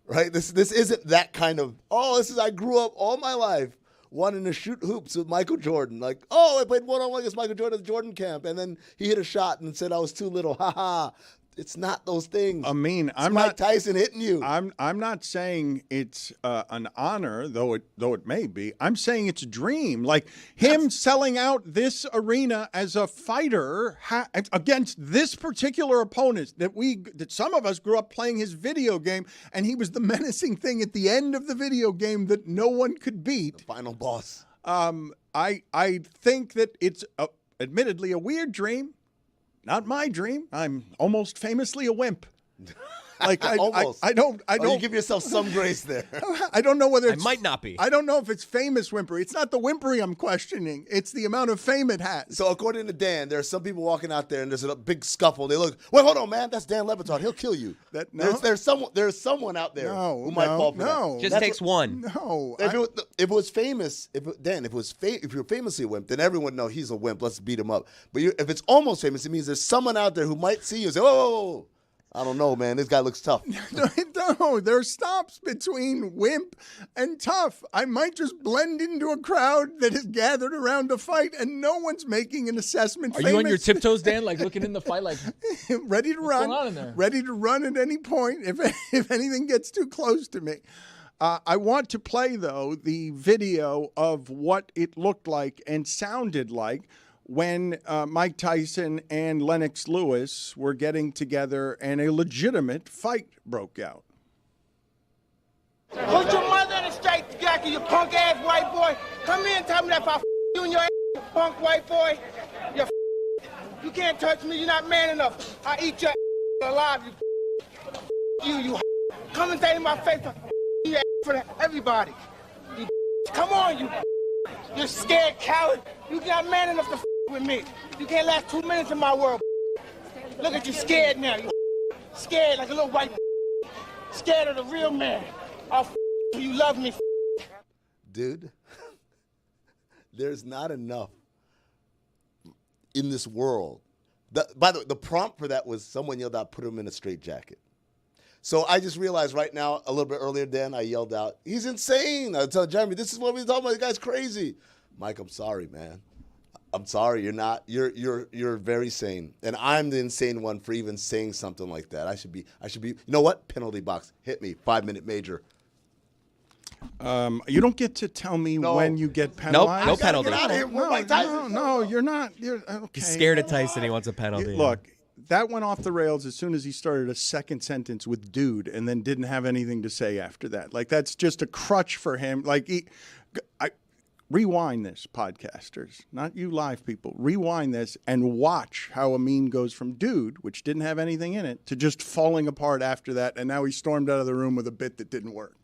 right? This isn't that kind of, I grew up all my life wanting to shoot hoops with Michael Jordan. Like, I played one-on-one against Michael Jordan at the Jordan camp, and then he hit a shot and said I was too little. Ha ha. It's not those things. I mean, I'm Mike Tyson hitting you. I'm not saying it's an honor, though it may be. I'm saying it's a dream. Like, him selling out this arena as a fighter against this particular opponent that some of us grew up playing his video game, and he was the menacing thing at the end of the video game that no one could beat. The final boss. I think that it's admittedly a weird dream. Not my dream. I'm almost famously a wimp. Like Almost. I don't You give yourself some grace there. I don't know whether it's might not be. I don't know if it's famous whimpery. It's not the whimpery I'm questioning. It's the amount of fame it has. So according to Dan, there are some people walking out there and there's a big scuffle. They look, wait, hold on, man. That's Dan Le Batard. He'll kill you. There's someone out there who might fall for that. Just takes one. No. If it was famous, if you're famously a wimp, then everyone would know he's a wimp. Let's beat him up. But if it's almost famous, it means there's someone out there who might see you and say, "Oh, I don't know, man. This guy looks tough." No, there's stops between wimp and tough. I might just blend into a crowd that is gathered around a fight, and no one's making an assessment. Are you on your tiptoes, Dan? Like looking in the fight, like ready to run? What's going on in there? Ready to run at any point if anything gets too close to me. I want to play, though, the video of what it looked like and sounded like when Mike Tyson and Lennox Lewis were getting together and a legitimate fight broke out. Put your mother in a straight jacket, you punk-ass white boy. Come here and tell me that if I you in your ass, you punk white boy. You can't touch me, you're not man enough. I eat your alive, you. Come and say in my face, you for everybody. You come on, you're scared coward. You're not man enough to with me. You can't last 2 minutes in my world. Look at you scared now. You scared like a little white. Scared of the real man. I'll you love me. Dude, there's not enough in this world. By the way, the prompt for that was someone yelled out, "Put him in a straitjacket." So I just realized right now, a little bit earlier, Dan, I yelled out, "He's insane." I told Jeremy, "This is what we're talking about. The guy's crazy." Mike, I'm sorry, man. I'm sorry. You're not. You're very sane, and I'm the insane one for even saying something like that. I should be. You know what? Penalty box. Hit me. 5-minute major. You don't get to tell me when you get penalized. No penalty. Get out of here. Mike Tyson. No, you're not. You're okay. He's scared of Tyson. He wants a penalty. Look, that went off the rails as soon as he started a second sentence with "dude" and then didn't have anything to say after that. Like, that's just a crutch for him. Like, rewind this, podcasters, not you live people. Rewind this and watch how Amin goes from "dude," which didn't have anything in it, to just falling apart after that. And now he stormed out of the room with a bit that didn't work.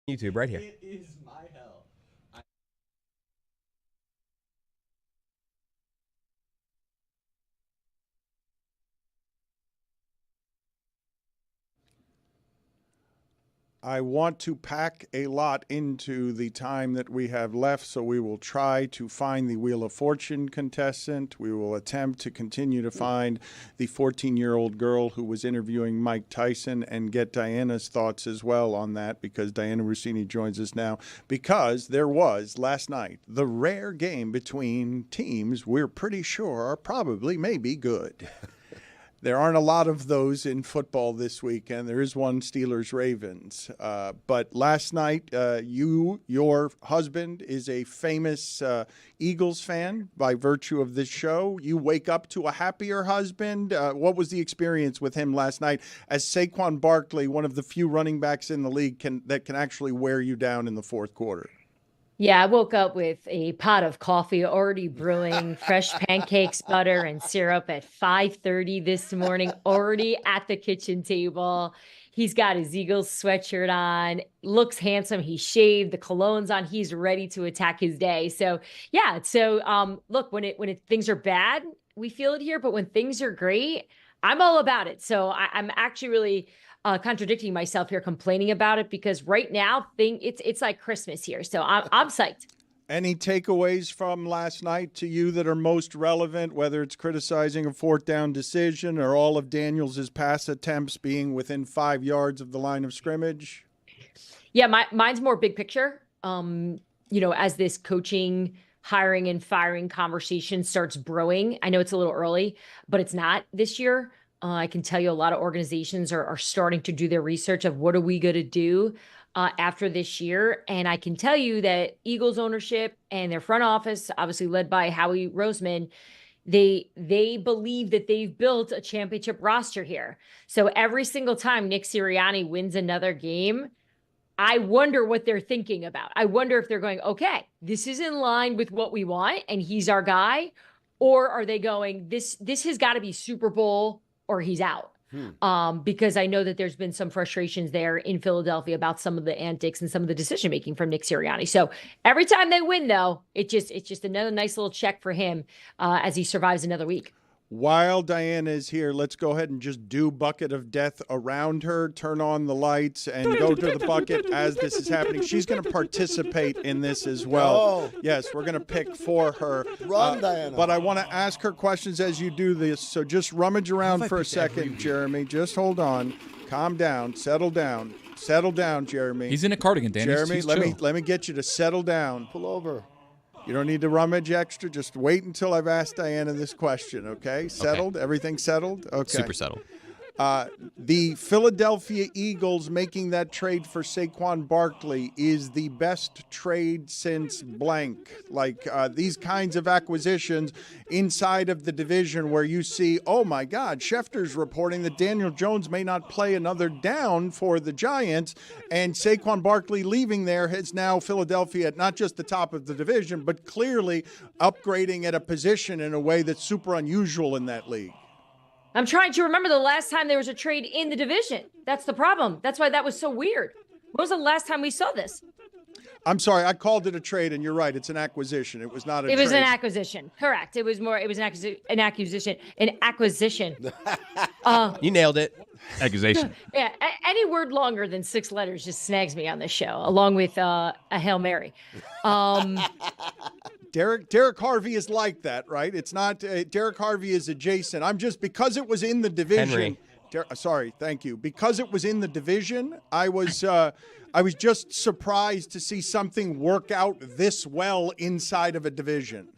YouTube right here. It is my hell. I want to pack a lot into the time that we have left, so we will try to find the Wheel of Fortune contestant. We will attempt to continue to find the 14-year-old girl who was interviewing Mike Tyson and get Diana's thoughts as well on that, because Diana Rossini joins us now, because there was last night the rare game between teams we're pretty sure are probably maybe good. There aren't a lot of those in football this weekend. There is one, Steelers-Ravens. But last night, your husband is a famous Eagles fan by virtue of this show. You wake up to a happier husband. What was the experience with him last night as Saquon Barkley, one of the few running backs in the league that can actually wear you down in the fourth quarter? Yeah, I woke up with a pot of coffee already brewing, fresh pancakes, butter, and syrup at 5:30 this morning, already at the kitchen table. He's got his Eagles sweatshirt on, looks handsome. He's shaved, the cologne's on. He's ready to attack his day. So, yeah. So, look, when things are bad, we feel it here. But when things are great, I'm all about it. So I'm actually really contradicting myself here, complaining about it, because right now it's like Christmas here. So I'm psyched. Any takeaways from last night to you that are most relevant, whether it's criticizing a fourth down decision or all of Daniels' pass attempts being within 5 yards of the line of scrimmage? Yeah, mine's more big picture. As this coaching, hiring, and firing conversation starts brewing, I know it's a little early, but it's not this year. I can tell you a lot of organizations are starting to do their research of what are we going to do after this year. And I can tell you that Eagles ownership and their front office, obviously led by Howie Roseman, they believe that they've built a championship roster here. So every single time Nick Sirianni wins another game, I wonder what they're thinking about. I wonder if they're going, okay, this is in line with what we want and he's our guy. Or are they going, this has got to be Super Bowl or he's out. Because I know that there's been some frustrations there in Philadelphia about some of the antics and some of the decision making from Nick Sirianni. So every time they win, though, it's just another nice little check for him as he survives another week. While Diana is here, let's go ahead and just do Bucket of Death around her, turn on the lights, and go to the bucket as this is happening. She's going to participate in this as well. Oh. Yes, we're going to pick for her. Run, Diana. But I want to ask her questions as you do this, so just rummage around for a second, Jeremy. Just hold on. Calm down. Settle down. Settle down, Jeremy. He's in a cardigan, Dan. Jeremy, He's let chill. me get you to settle down. Pull over. You don't need to rummage extra. Just wait until I've asked Diana this question, okay? Settled? Okay. Everything settled? Okay. Super settled. The Philadelphia Eagles making that trade for Saquon Barkley is the best trade since blank. Like these kinds of acquisitions inside of the division where you see, oh my God, Schefter's reporting that Daniel Jones may not play another down for the Giants, and Saquon Barkley leaving there has now Philadelphia at not just the top of the division, but clearly upgrading at a position in a way that's super unusual in that league. I'm trying to remember the last time there was a trade in the division. That's the problem. That's why that was so weird. When was the last time we saw this? I'm sorry, I called it a trade, and you're right. It's an acquisition. It was not a trade. It was an acquisition. Correct. It was an acquisition. You nailed it. Accusation. Yeah. Any word longer than 6 letters just snags me on this show, along with a Hail Mary. Derek Harvey is like that, right? It's not Derek Harvey is adjacent. I'm just, because it was in the division. Sorry, thank you. Because it was in the division, I was just surprised to see something work out this well inside of a division.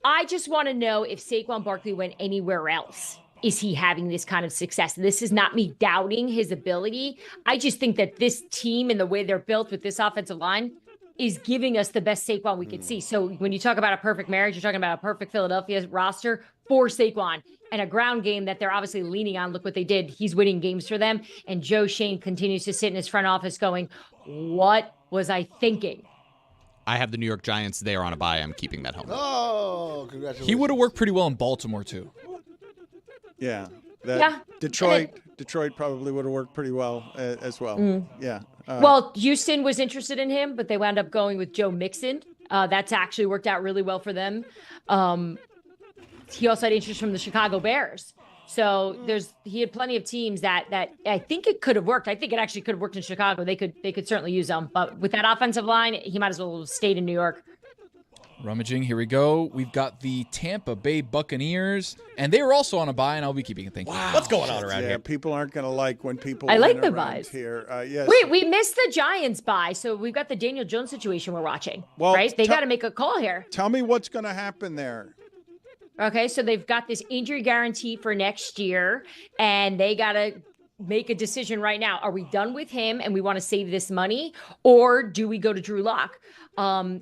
I just want to know if Saquon Barkley went anywhere else. Is he having this kind of success? This is not me doubting his ability. I just think that this team and the way they're built with this offensive line is giving us the best Saquon we could see. So when you talk about a perfect marriage, you're talking about a perfect Philadelphia roster for Saquon and a ground game that they're obviously leaning on. Look what they did. He's winning games for them. And Joe Shane continues to sit in his front office going, what was I thinking? I have the New York Giants. They are on a bye. I'm keeping that helmet. Oh, congratulations. He would have worked pretty well in Baltimore, too. Yeah. Yeah. Detroit. Detroit probably would have worked pretty well as well. Yeah. Well, Houston was interested in him, but they wound up going with Joe Mixon. That's actually worked out really well for them. He also had interest from the Chicago Bears. So he had plenty of teams that I think it could have worked. I think it actually could have worked in Chicago. They could certainly use him. But with that offensive line, he might as well have stayed in New York. Rummaging, here we go. We've got the Tampa Bay Buccaneers, and they were also on a bye, and I'll be keeping it. Thank you. What's going on around here? People aren't going to like when people. I like win the around buys here. Yes. Wait, we missed the Giants bye, so we've got the Daniel Jones situation we're watching. Well, right? They got to make a call here. Tell me what's going to happen there. Okay, so they've got this injury guarantee for next year, and they got to make a decision right now. Are we done with him and we want to save this money, or do we go to Drew Lock? And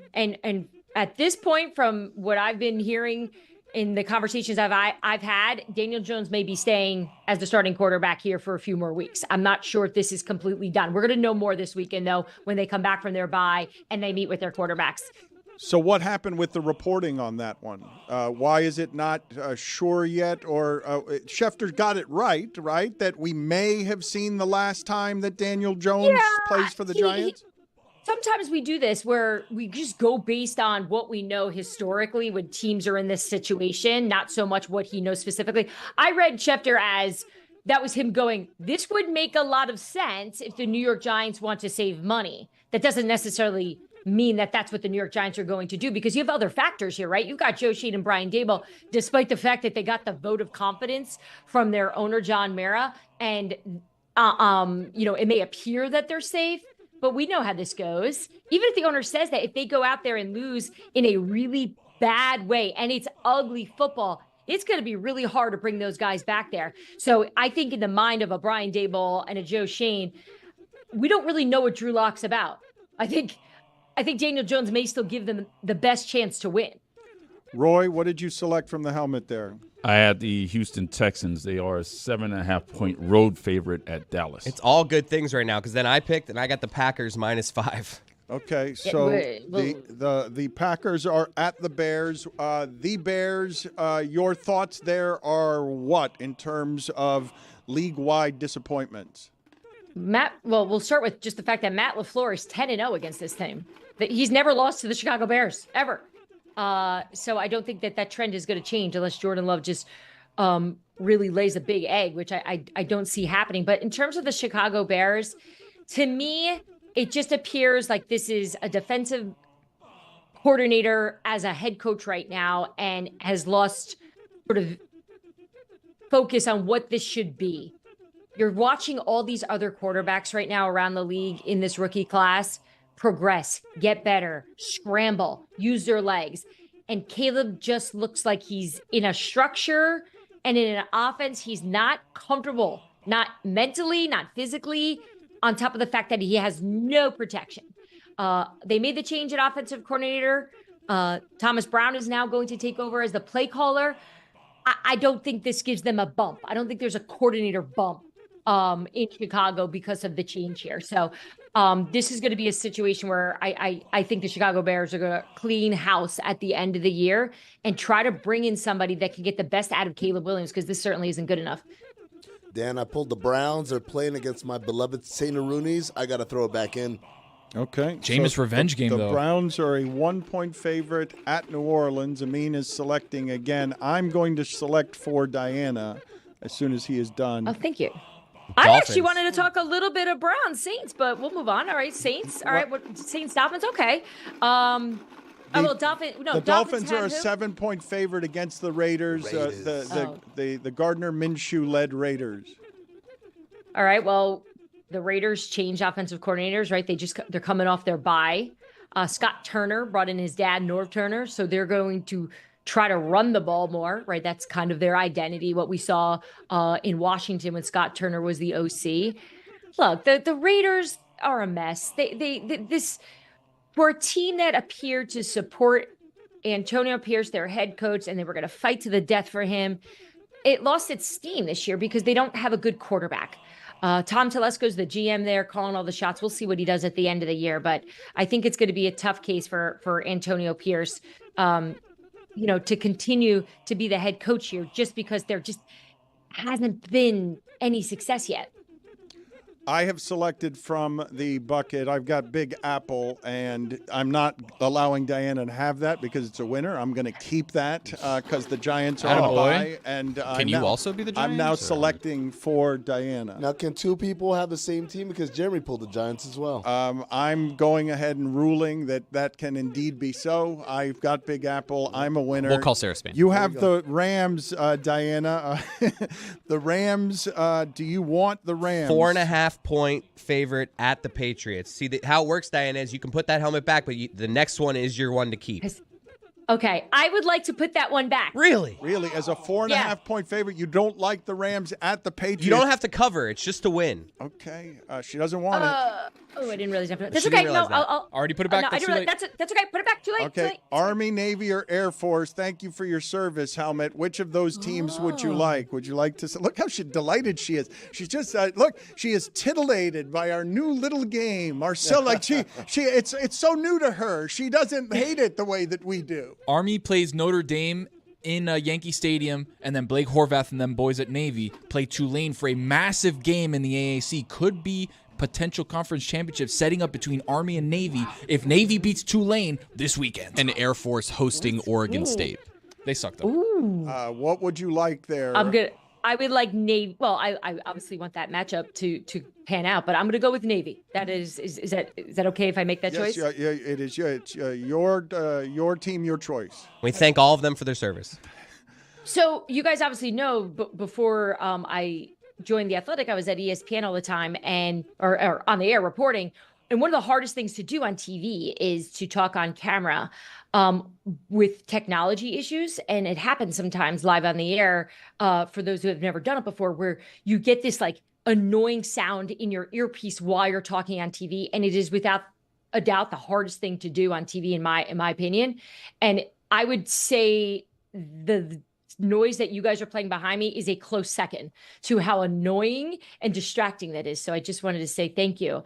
at this point, from what I've been hearing in the conversations I've had, Daniel Jones may be staying as the starting quarterback here for a few more weeks. I'm not sure if this is completely done. We're going to know more this weekend, though, when they come back from their bye and they meet with their quarterbacks. So what happened with the reporting on that one? Why is it not sure yet? Or Schefter got it right, that we may have seen the last time that Daniel Jones plays for the Giants? Sometimes we do this where we just go based on what we know historically when teams are in this situation, not so much what he knows specifically. I read Schefter as that was him going, this would make a lot of sense if the New York Giants want to save money. That doesn't necessarily mean that that's what the New York Giants are going to do, because you have other factors here, right? You've got Joe Shane and Brian Daboll, despite the fact that they got the vote of confidence from their owner, John Mara. And, it may appear that they're safe, but we know how this goes. Even if the owner says that, if they go out there and lose in a really bad way and it's ugly football, it's going to be really hard to bring those guys back there. So I think in the mind of a Brian Daboll and a Joe Shane, we don't really know what Drew Lock's about. I think Daniel Jones may still give them the best chance to win. Roy, what did you select from the helmet there? I had the Houston Texans. They are a 7.5-point road favorite at Dallas. It's all good things right now, because then I picked and I got the Packers -5. Okay, so the Packers are at the Bears. The Bears, your thoughts there are what in terms of league-wide disappointments? We'll start with just the fact that Matt LaFleur is 10-0 against this team. That he's never lost to the Chicago Bears, ever. So I don't think that trend is going to change unless Jordan Love just really lays a big egg, which I don't see happening. But in terms of the Chicago Bears, to me, it just appears like this is a defensive coordinator as a head coach right now and has lost sort of focus on what this should be. You're watching all these other quarterbacks right now around the league in this rookie class progress, get better, scramble, use their legs. And Caleb just looks like he's in a structure and in an offense he's not comfortable, not mentally, not physically, on top of the fact that he has no protection. They made the change at offensive coordinator. Thomas Brown is now going to take over as the play caller. I don't think this gives them a bump. I don't think there's a coordinator bump in Chicago because of the change here. So this is going to be a situation where I think the Chicago Bears are going to clean house at the end of the year and try to bring in somebody that can get the best out of Caleb Williams, because this certainly isn't good enough. Dan, I pulled the Browns. They're playing against my beloved St. Rooney's. I got to throw it back in. Okay. Jameis revenge game, though. The Browns are a 1-point favorite at New Orleans. Amin is selecting again. I'm going to select for Diana as soon as he is done. Oh, thank you. I actually wanted to talk a little bit of Browns Saints, but we'll move on. All right, Saints. All right, Saints Dolphins. Okay. The Dolphins are a have who? 7-point favorite against the Raiders. The Gardner Minshew-led Raiders. All right. Well, the Raiders changed offensive coordinators, right? They're coming off their bye. Scott Turner brought in his dad, Norv Turner, so they're going to try to run the ball more, right? That's kind of their identity. What we saw in Washington when Scott Turner was the OC. Look, the Raiders are a mess. This were a team that appeared to support Antonio Pierce, their head coach, and they were going to fight to the death for him. It lost its steam this year because they don't have a good quarterback. Tom Telesco's the GM there, calling all the shots. We'll see what he does at the end of the year, but I think it's going to be a tough case for Antonio Pierce, to continue to be the head coach here, just because hasn't been any success yet. I have selected from the bucket. I've got Big Apple, and I'm not allowing Diana to have that because it's a winner. I'm going to keep that because the Giants are on a bye. And can you also be the Giants? I'm now selecting for Diana. Now, can two people have the same team? Because Jeremy pulled the Giants as well. I'm going ahead and ruling that can indeed be so. I've got Big Apple. I'm a winner. We'll call Sarah Spain. You have the Rams, Diana. The Rams, do you want the Rams? 4.5-point favorite at the Patriots. See, how it works, Diana, is you can put that helmet back, but the next one is your one to keep. Okay, I would like to put that one back. Really? Really? As a 4.5-point favorite, you don't like the Rams at the Patriots? You don't have to cover. It's just to win. Okay. She doesn't want it. Oh, I didn't realize that. That's She okay. didn't No, realize that. I'll Already put it back. No, I didn't realize. That's okay. Put it back. Too late. Too Okay. late. Army, Navy, or Air Force, thank you for your service, helmet. Which of those teams would you like? Would you like to look how delighted she is. She's just look, she is titillated by our new little game. It's so new to her. She doesn't hate it the way that we do. Army plays Notre Dame in Yankee Stadium, and then Blake Horvath and them boys at Navy play Tulane for a massive game in the AAC. Could be potential conference championship setting up between Army and Navy if Navy beats Tulane this weekend. And Air Force hosting Oregon State. They suck though. What would you like there? I would like Navy. Well, I obviously want that matchup to pan out, but I'm going to go with Navy. That is that okay if I make that choice? Yes, yeah, it is. Yeah, it's your team, your choice. We thank all of them for their service. So you guys obviously know, before I joined The Athletic, I was at ESPN all the time or on the air reporting. And one of the hardest things to do on TV is to talk on camera with technology issues. And it happens sometimes live on the air for those who have never done it before, where you get this like annoying sound in your earpiece while you're talking on TV. And it is without a doubt the hardest thing to do on TV, in my opinion. And I would say the noise that you guys are playing behind me is a close second to how annoying and distracting that is. So I just wanted to say thank you.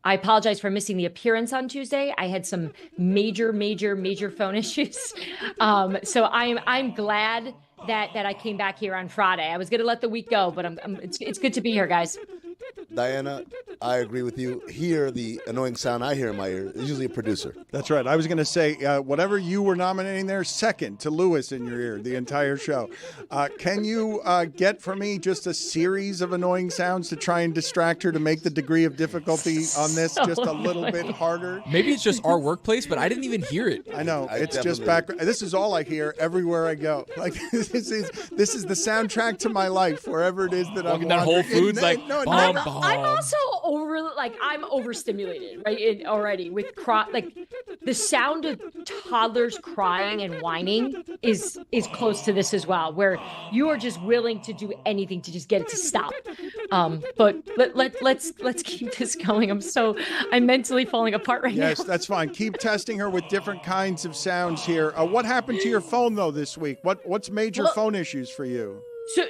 I apologize for missing the appearance on Tuesday. I had some major phone issues. So I'm glad that I came back here on Friday. I was going to let the week go, but it's good to be here, guys. Diana, I agree with you. Here, the annoying sound I hear in my ear is usually a producer. That's right. I was going to say, whatever you were nominating there, second to Lewis in your ear the entire show. Can you get for me just a series of annoying sounds to try and distract her to make the degree of difficulty on this just a little bit harder? Maybe it's just our workplace, but I didn't even hear it. I know. It's just back. This is all I hear everywhere I go. Like this is the soundtrack to my life, wherever it is that I'm walking down Whole Foods, I'm also I'm overstimulated, right? Already with the sound of toddlers crying and whining is close to this as well, where you are just willing to do anything to just get it to stop. But let's keep this going. I'm mentally falling apart right now. Yes, that's fine. Keep testing her with different kinds of sounds here. What happened to your phone though this week? What's major phone issues for you?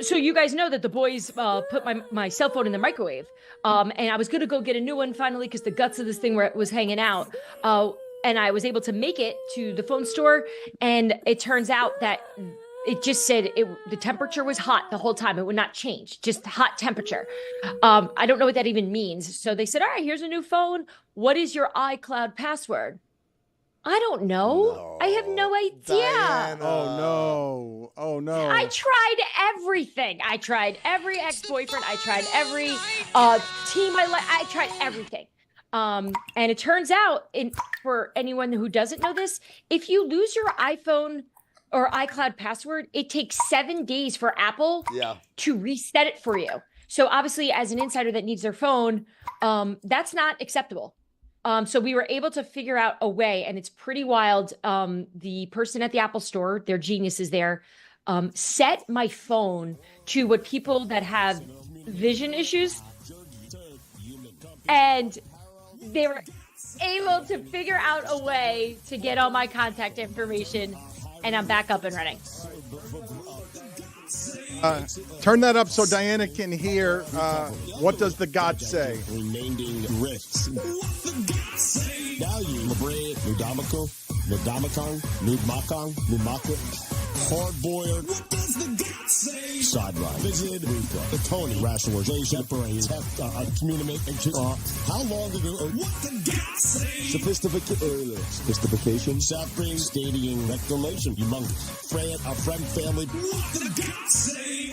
So you guys know that the boys put my cell phone in the microwave, and I was going to go get a new one finally because the guts of this thing was hanging out, and I was able to make it to the phone store, and it turns out that it just said the temperature was hot the whole time. It would not change, just hot temperature. I don't know what that even means. So they said, all right, here's a new phone. What is your iCloud password? I don't know. No. I have no idea. Diana. Oh no. I tried everything. I tried every ex-boyfriend. I tried every team I like. I tried everything. And it turns out, for anyone who doesn't know this, if you lose your iPhone or iCloud password, it takes 7 days for Apple to reset it for you. So obviously, as an insider that needs their phone, that's not acceptable. So we were able to figure out a way, and it's pretty wild. The person at the Apple store, they're geniuses there, set my phone to what people that have vision issues, and they were able to figure out a way to get all my contact information, and I'm back up and running. Turn that up so Diana can hear. What does the God say? Remaining risks. Value. Bread. Nudamako. Nudamakan. Nudmakang. Numaka. hard boiled. What does the God say? Sideline. Visit replay. The Tony rationalization. Separate. Communication. How long ago? What the God say? Sophistication. Sapring. Stadium. Reclamation. Humongous. Friend. Family. What the God say?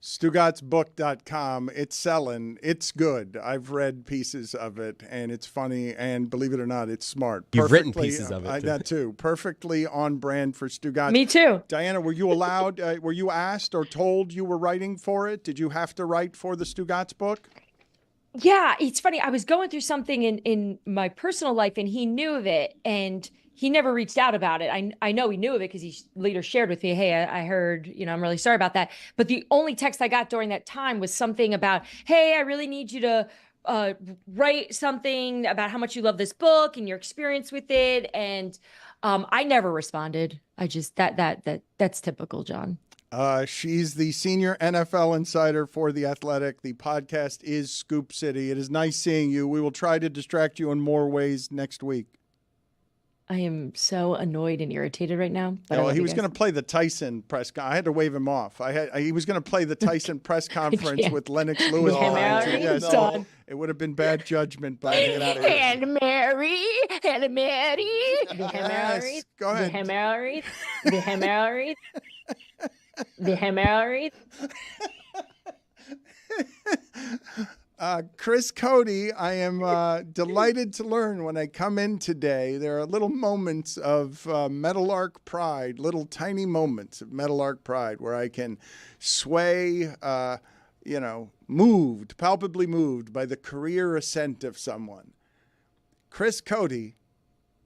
StugottsBook.com. It's selling. It's good. I've read pieces of it, and it's funny, and believe it or not, it's smart. You've written pieces of it, too. That too. Perfectly on brand for Stugotz. Me too. Diana, were you allowed, were you asked or told you were writing for it? Did you have to write for the Stugotz book? Yeah, it's funny. I was going through something in my personal life, and he knew of it, and he never reached out about it. I know he knew of it because he later shared with me, hey, I heard, I'm really sorry about that. But the only text I got during that time was something about, hey, I really need you to write something about how much you love this book and your experience with it. And I never responded. I just, that's typical, John. She's the senior NFL insider for The Athletic. The podcast is Scoop City. It is nice seeing you. We will try to distract you in more ways next week. I am so annoyed and irritated right now. Well, he was going to play the Tyson press conference. I had to wave him off. He was going to play the Tyson press conference with Lennox Lewis. It would have been bad judgment. But And Mary. Go ahead. Chris Cody, I am delighted to learn when I come in today, there are little moments of Meadowlark pride, little tiny moments of Meadowlark pride where I can sway, palpably moved by the career ascent of someone. Chris Cody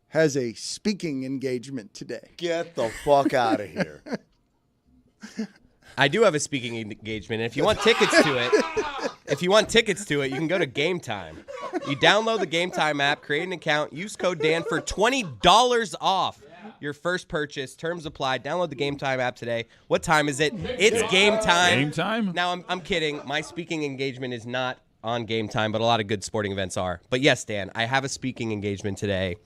has a speaking engagement today. Get the fuck out of here. I do have a speaking engagement, and if you want tickets to it, you can go to Game Time. You download the Game Time app, create an account, use code Dan for $20 off your first purchase. Terms apply. Download the Game Time app today. What time is it? It's Game Time. Game Time? Now, I'm kidding. My speaking engagement is not on Game Time, but a lot of good sporting events are. But yes, Dan, I have a speaking engagement today.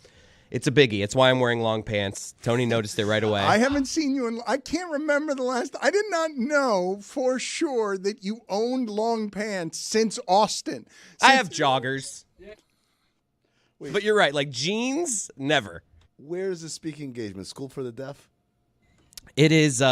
It's a biggie. It's why I'm wearing long pants. Tony noticed it right away. I haven't seen you I can't remember the last. I did not know for sure that you owned long pants since Austin. I have joggers. Wait. But you're right. Like jeans, never. Where is the speaking engagement? School for the deaf? It is.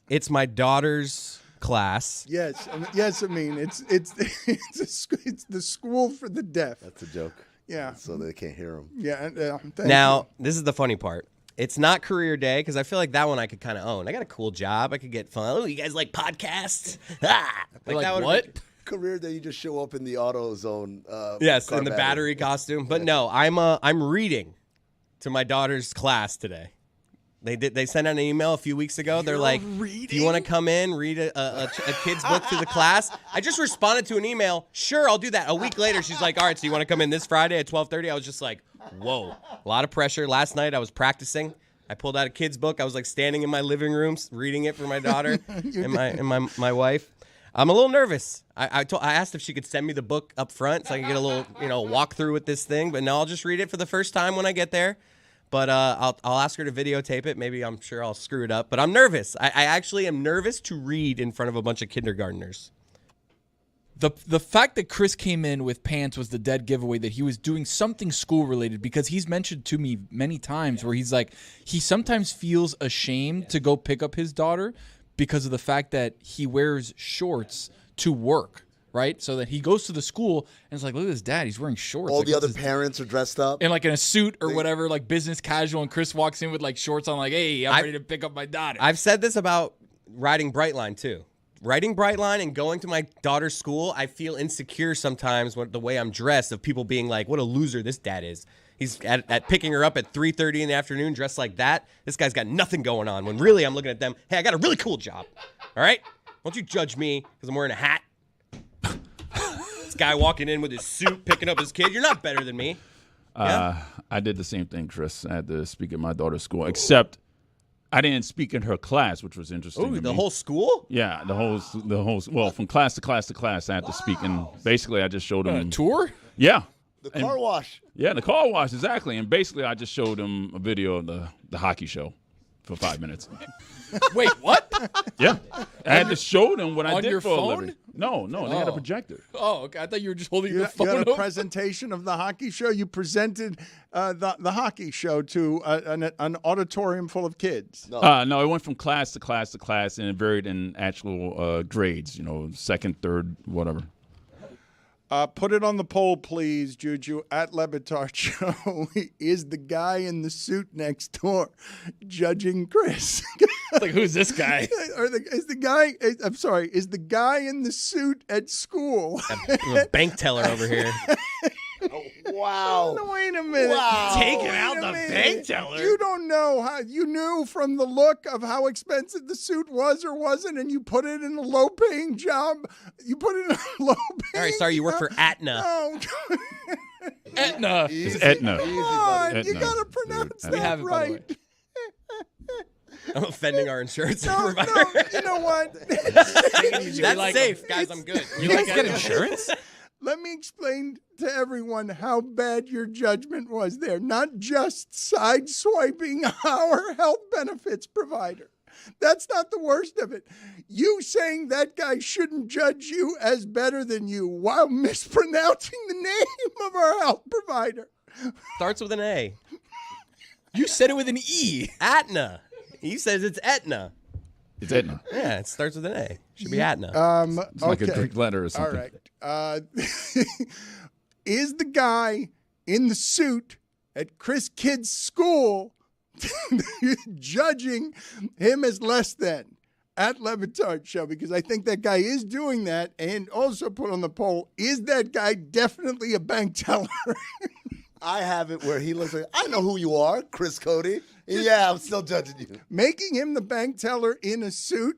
It's my daughter's class. Yes. I mean, it's the school for the deaf. That's a joke. Yeah. So they can't hear them. Yeah. Now, this is the funny part. It's not career day because I feel like that one I could kind of own. I got a cool job. I could get fun. Oh, you guys like podcasts? Like that what? Career day, you just show up in the AutoZone. Yes, in the battery costume. But no, I'm reading to my daughter's class today. They sent out an email a few weeks ago. They're like, do you want to come in, read a kid's book to the class? I just responded to an email. Sure, I'll do that. A week later, she's like, all right, so you want to come in this Friday at 12:30? I was just like, whoa. A lot of pressure. Last night, I was practicing. I pulled out a kid's book. I was like standing in my living room reading it for my daughter and my wife. I'm a little nervous. I asked if she could send me the book up front so I could get a little walk through with this thing. But no, I'll just read it for the first time when I get there. But I'll ask her to videotape it. Maybe I'm sure I'll screw it up. But I'm nervous. I actually am nervous to read in front of a bunch of kindergartners. The fact that Chris came in with pants was the dead giveaway that he was doing something school related, because he's mentioned to me many times where he's like, he sometimes feels ashamed to go pick up his daughter because of the fact that he wears shorts to work. Right? So that he goes to the school and it's like, look at his dad. He's wearing shorts. All like, the other parents are dressed up. And like in a suit or whatever, like business casual. And Chris walks in with like shorts on, like, hey, I'm ready to pick up my daughter. I've said this about riding Brightline too. Riding Brightline and going to my daughter's school, I feel insecure sometimes with the way I'm dressed, of people being like, what a loser this dad is. He's at picking her up at 3:30 in the afternoon dressed like that. This guy's got nothing going on. When really I'm looking at them, hey, I got a really cool job. All right? Don't you judge me because I'm wearing a hat. This guy walking in with his suit, picking up his kid. You're not better than me. Yeah? I did the same thing, Chris. I had to speak at my daughter's school, except I didn't speak in her class, which was interesting. Oh, the whole school? Yeah, the whole. Well, from class to class to class, I had to speak, and basically, I just showed them a tour. Yeah, the car wash. Yeah, the car wash, exactly. And basically, I just showed them a video of the hockey show. for 5 minutes. Wait, what? Yeah. I had to show them what I on did your for a phone? living. No, they had a projector. Oh, okay. I thought you were just holding You your phone had a up. presentation of the hockey show. You presented the hockey show to an auditorium full of kids. No, it went from class to class to class, and it varied in actual grades, second, third, whatever. Put it on the poll, please, Juju, at Le Batard Show. Is the guy in the suit next door judging Chris? Like, who's this guy? Is the guy in the suit at school? A bank teller over here. Wow. Wait a minute. Wow. Taking out the bank teller. You don't know how you knew from the look of how expensive the suit was or wasn't, and you put it in a low-paying job. You put it in a low-paying. All right, sorry, you work for Atna. No. Etna. It's Etna. Come on, Etna. you gotta pronounce We that have it, by the way. right. I'm offending our insurance No, provider. you know what? That's safe, guys. I'm good. You guys get insurance? Let me explain to everyone how bad your judgment was there. Not just sideswiping our health benefits provider. That's not the worst of it. You saying that guy shouldn't judge you as better than you while mispronouncing the name of our health provider. Starts with an A. You said it with an E. Atna. He says it's Etna. It's Etna. Yeah, it starts with an A. Should be Atna. It's like a Greek letter or something. All right. Is the guy in the suit at Chris Kidd's school judging him as less than? At Le Batard Show, because I think that guy is doing that. And also put on the poll, is that guy definitely a bank teller? I have it where he looks like, I know who you are, Chris Cody. Yeah, I'm still judging you. Making him the bank teller in a suit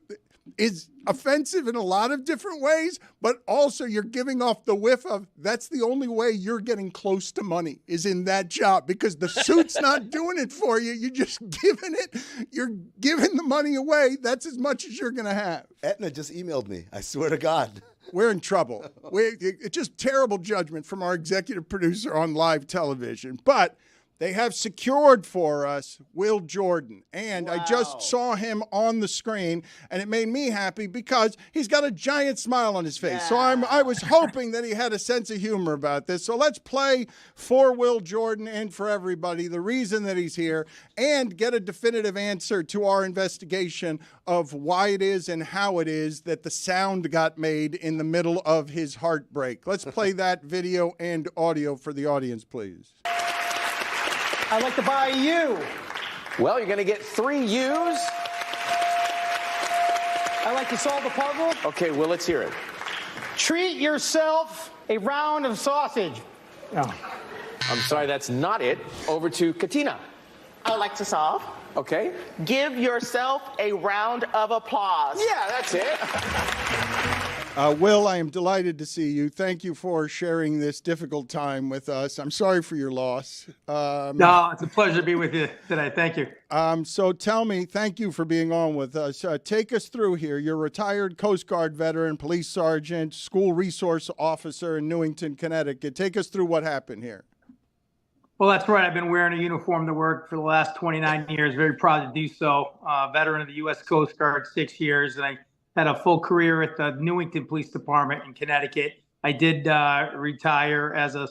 is offensive in a lot of different ways, but also you're giving off the whiff of that's the only way you're getting close to money is in that job, because the suit's not doing it for you. You're just you're giving the money away. That's as much as you're going to have. Etna just emailed me. I swear to God. We're in trouble. It's just terrible judgment from our executive producer on live television. But they have secured for us Will Jordan. And I just saw him on the screen, and it made me happy because he's got a giant smile on his face. So I was hoping that he had a sense of humor about this. So let's play for Will Jordan and for everybody the reason that he's here and get a definitive answer to our investigation of why it is and how it is that the sound got made in the middle of his heartbreak. Let's play that video and audio for the audience, please. I'd like to buy a U. Well, you're going to get 3 U's. I like to solve the puzzle. Okay, well, let's hear it. Treat yourself a round of sausage. Oh. I'm sorry, that's not it. Over to Katina. I'd like to solve. Okay. Give yourself a round of applause. Yeah, that's it. Will, I am delighted to see you. Thank you for sharing this difficult time with us. I'm sorry for your loss. No, it's a pleasure to be with you today. Thank you. So tell me, thank you for being on with us. Take us through here. You're a retired Coast Guard veteran, police sergeant, school resource officer in Newington, Connecticut. Take us through what happened here. Well, that's right. I've been wearing a uniform to work for the last 29 years. Very proud to do so. Veteran of the U.S. Coast Guard, 6 years. And I had a full career at the Newington Police Department in Connecticut. I did retire as a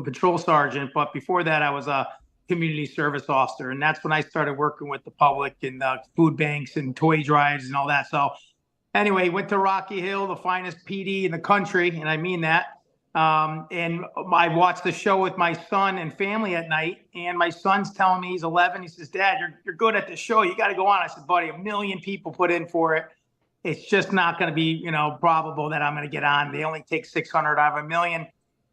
patrol sergeant, but before that, I was a community service officer. And that's when I started working with the public and food banks and toy drives and all that. So anyway, went to Rocky Hill, the finest PD in the country, and I mean that. And I watched the show with my son and family at night, and my son's telling me, he's 11. He says, Dad, you're good at the show. You got to go on. I said, buddy, 1 million people put in for it. It's just not going to be, probable that I'm going to get on. They only take 600 out of 1 million.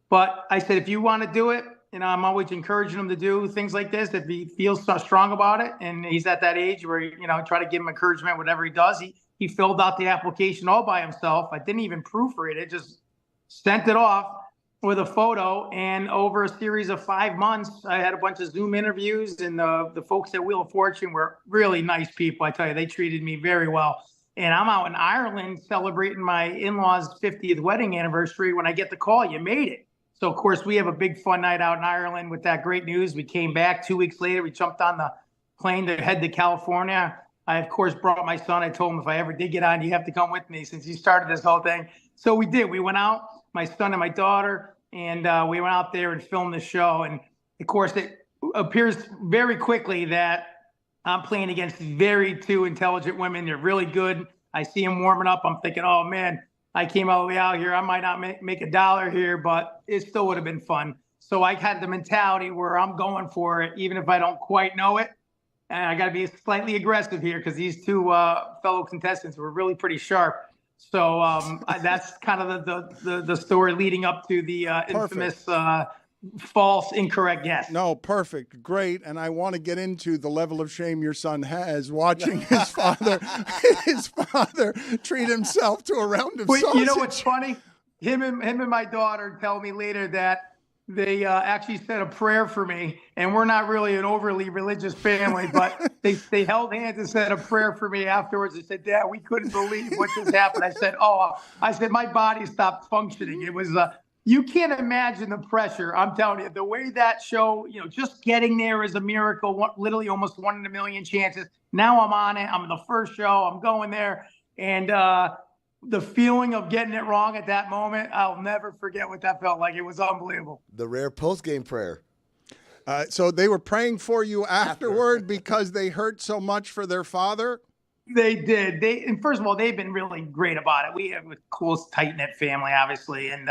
But I said, if you want to do it, I'm always encouraging him to do things like this, that he feels so strong about it. And he's at that age where, try to give him encouragement, whatever he does. He filled out the application all by himself. I didn't even proofread it, just sent it off with a photo. And over a series of 5 months, I had a bunch of Zoom interviews, and the folks at Wheel of Fortune were really nice people. I tell you, they treated me very well. And I'm out in Ireland celebrating my in-laws' 50th wedding anniversary when I get the call, you made it. So, of course, we have a big fun night out in Ireland with that great news. We came back 2 weeks later. We jumped on the plane to head to California. I, of course, brought my son. I told him if I ever did get on, you have to come with me since you started this whole thing. So we did. We went out, my son and my daughter, and we went out there and filmed the show. And, of course, it appears very quickly that I'm playing against very two intelligent women. They're really good. I see them warming up. I'm thinking, oh, man, I came all the way out here. I might not make $1 here, but it still would have been fun. So I had the mentality where I'm going for it, even if I don't quite know it. And I got to be slightly aggressive here because these two fellow contestants were really pretty sharp. So that's kind of the story leading up to the infamous false, incorrect guess. No, perfect. Great. And I want to get into the level of shame your son has watching his father treat himself to a round of sausage. You know what's funny? Him and my daughter tell me later that they actually said a prayer for me, and we're not really an overly religious family, but they held hands and said a prayer for me afterwards. They said, Dad, we couldn't believe what just happened. I said, my body stopped functioning. It was, you can't imagine the pressure. I'm telling you, the way that show, just getting there is a miracle, literally almost 1 in a million chances. Now I'm on it. I'm in the first show. I'm going there. And, the feeling of getting it wrong at that moment, I'll never forget what that felt like. It was unbelievable. The rare post-game prayer. So they were praying for you afterward because they hurt so much for their father? They did. And first of all, they've been really great about it. We have a close, tight-knit family, obviously, and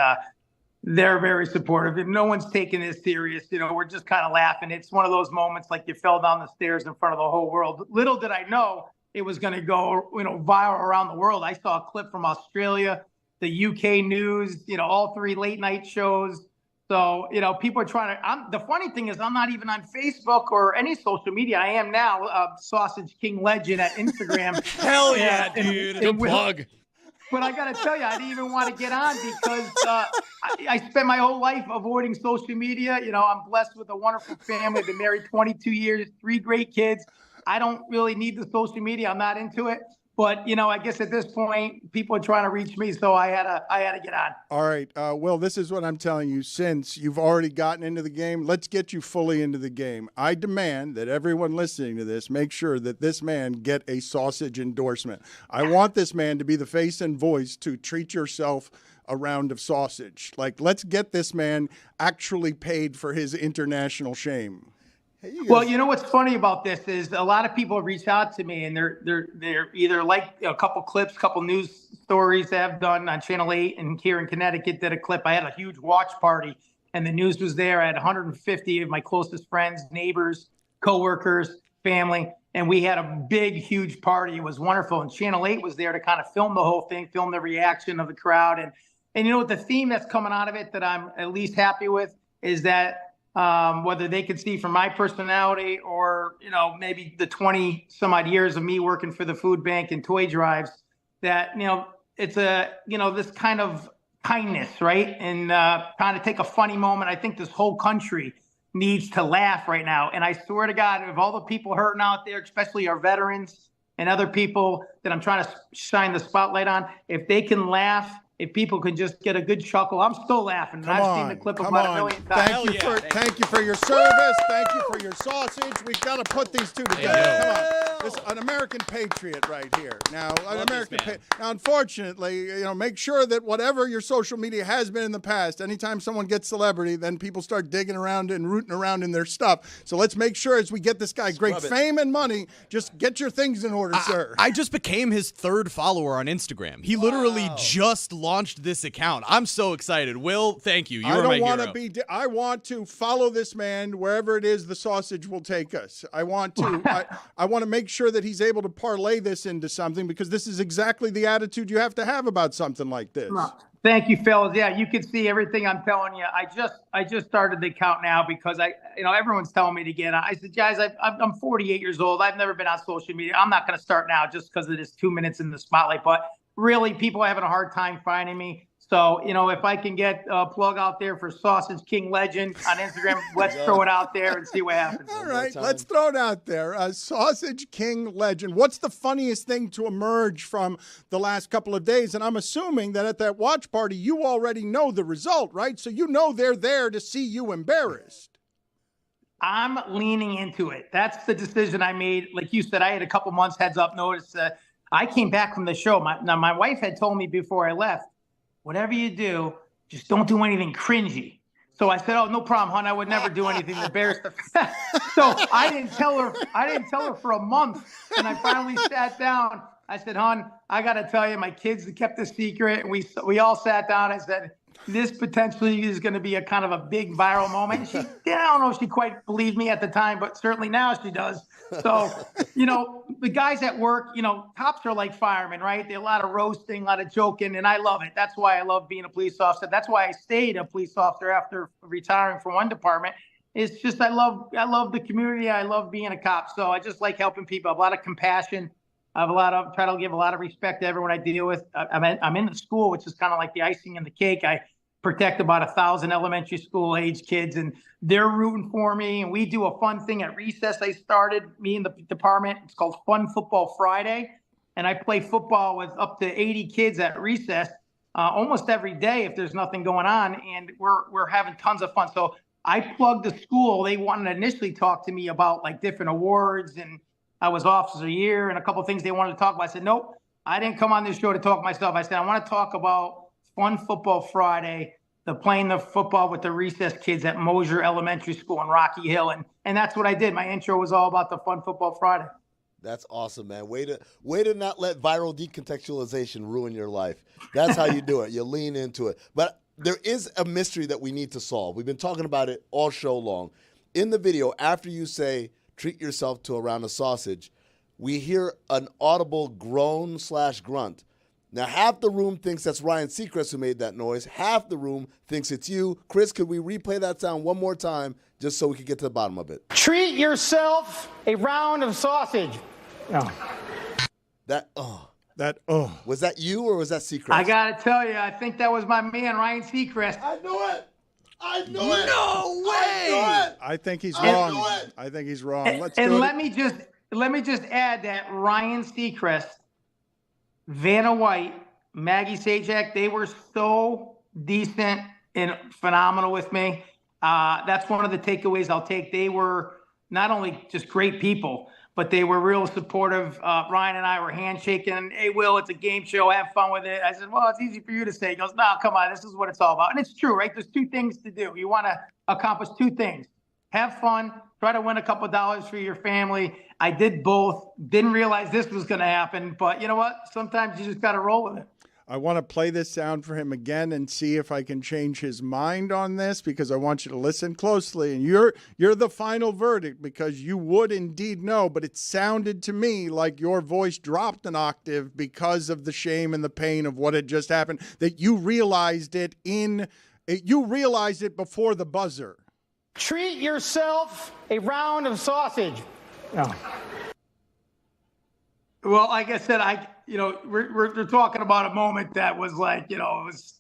they're very supportive. And no one's taking this serious. We're just kind of laughing. It's one of those moments like you fell down the stairs in front of the whole world. Little did I know it was going to go, viral around the world. I saw a clip from Australia, the UK news, all 3 late night shows. So, people are trying to, the funny thing is I'm not even on Facebook or any social media. I am now Sausage King Legend at Instagram. Hell yeah, dude. Good plug. But I got to tell you, I didn't even want to get on because I spent my whole life avoiding social media. I'm blessed with a wonderful family. I've been married 22 years, 3 great kids. I don't really need the social media. I'm not into it. But, I guess at this point, people are trying to reach me, so I had to get on. All right. Will, this is what I'm telling you. Since you've already gotten into the game, let's get you fully into the game. I demand that everyone listening to this make sure that this man get a sausage endorsement. I want this man to be the face and voice to treat yourself a round of sausage. Let's get this man actually paid for his international shame. Well, what's funny about this is a lot of people reach out to me and they're either like a couple clips, couple news stories I've done on Channel 8 and here in Connecticut did a clip. I had a huge watch party and the news was there. I had 150 of my closest friends, neighbors, coworkers, family, and we had a big, huge party. It was wonderful. And Channel 8 was there to kind of film the whole thing, film the reaction of the crowd. And the theme that's coming out of it that I'm at least happy with is that whether they could see from my personality or, maybe the 20 some odd years of me working for the food bank and toy drives that, it's this kind of kindness, right? And kind of take a funny moment. I think this whole country needs to laugh right now. And I swear to God, of all the people hurting out there, especially our veterans and other people that I'm trying to shine the spotlight on, if they can laugh, if people can just get a good chuckle, I'm still laughing. And I've seen the clip about 1 million times. Thank you for your service. Thank you for your sausage. We've got to put these two together. Come on. This is an American patriot right here. Now, now, unfortunately, make sure that whatever your social media has been in the past, anytime someone gets celebrity, then people start digging around and rooting around in their stuff. So let's make sure as we get this guy great fame and money, just get your things in order, sir. I just became his 3rd follower on Instagram. He literally just launched this account. I'm so excited. Will, thank you. I don't want to be. I want to follow this man wherever it is the sausage will take us. I want to. I want to make sure that he's able to parlay this into something because this is exactly the attitude you have to have about something like this. Thank you, fellas. Yeah, you can see everything I'm telling you. I just started the account now because everyone's telling me to get on. I said, guys, I'm 48 years old. I've never been on social media. I'm not going to start now just because it is 2 minutes in the spotlight. But really, people are having a hard time finding me. So, if I can get a plug out there for Sausage King Legend on Instagram, let's throw it out there and see what happens. All right, let's throw it out there. Sausage King Legend. What's the funniest thing to emerge from the last couple of days? And I'm assuming that at that watch party, you already know the result, right? So they're there to see you embarrassed. I'm leaning into it. That's the decision I made. Like you said, I had a couple months heads up notice. I came back from the show. My wife had told me before I left, whatever you do, just don't do anything cringy. So I said, "Oh, no problem, hon. I would never do anything to embarrass the." So I didn't tell her for a month, and I finally sat down. I said, "Hon, I got to tell you, my kids kept a secret." And we all sat down. I said, "This potentially is going to be a kind of a big viral moment." I don't know if she quite believed me at the time, but certainly now she does. So, the guys at work, cops are like firemen, right? They're a lot of roasting, a lot of joking, and I love it. That's why I love being a police officer. That's why I stayed a police officer after retiring from one department. It's just I love the community. I love being a cop. So I just like helping people. I have a lot of compassion. I have try to give a lot of respect to everyone I deal with. I'm in the school, which is kind of like the icing on the cake. I protect about 1,000 elementary school age kids, and they're rooting for me. And we do a fun thing at recess. I started, me and the department. It's called Fun Football Friday. And I play football with up to 80 kids at recess almost every day if there's nothing going on. And we're having tons of fun. So I plugged the school. They wanted to initially talk to me about like different awards, and I was Officer of the Year and a couple of things they wanted to talk about. I said, nope, I didn't come on this show to talk myself. I said, I want to talk about Fun Football Friday, playing the football with the recess kids at Mosier Elementary School in Rocky Hill. And that's what I did. My intro was all about the Fun Football Friday. That's awesome, man. Way to not let viral decontextualization ruin your life. That's how you do it. You lean into it. But there is a mystery that we need to solve. We've been talking about it all show long. In the video, after you say, treat yourself to a round of sausage, we hear an audible groan/grunt. Now, half the room thinks that's Ryan Seacrest who made that noise. Half the room thinks it's you. Chris, could we replay that sound one more time just so we can get to the bottom of it? Treat yourself a round of sausage. Oh. Was that you or was that Seacrest? I got to tell you, I think that was my man, Ryan Seacrest. I knew it. No way. I think he's wrong. I think he's wrong. Let me just add that Ryan Seacrest, Vanna White, Maggie Sajak, they were so decent and phenomenal with me. That's one of the takeaways I'll take. They were not only just great people, but they were real supportive. Ryan and I were handshaking. Hey, Will, it's a game show. Have fun with it. I said, well, it's easy for you to say. He goes, no, come on. This is what it's all about. And it's true, right? There's two things to do. You want to accomplish two things. Have fun. Try to win a couple dollars for your family. I did both. Didn't realize this was going to happen. But you know what? Sometimes you just got to roll with it. I want to play this sound for him again and see if I can change his mind on this, because I want you to listen closely. And you're the final verdict, because you would indeed know, but it sounded to me like your voice dropped an octave because of the shame and the pain of what had just happened, that you realized it before the buzzer. Treat yourself a round of sausage. Oh. Well, like I said, we're talking about a moment that was like, it was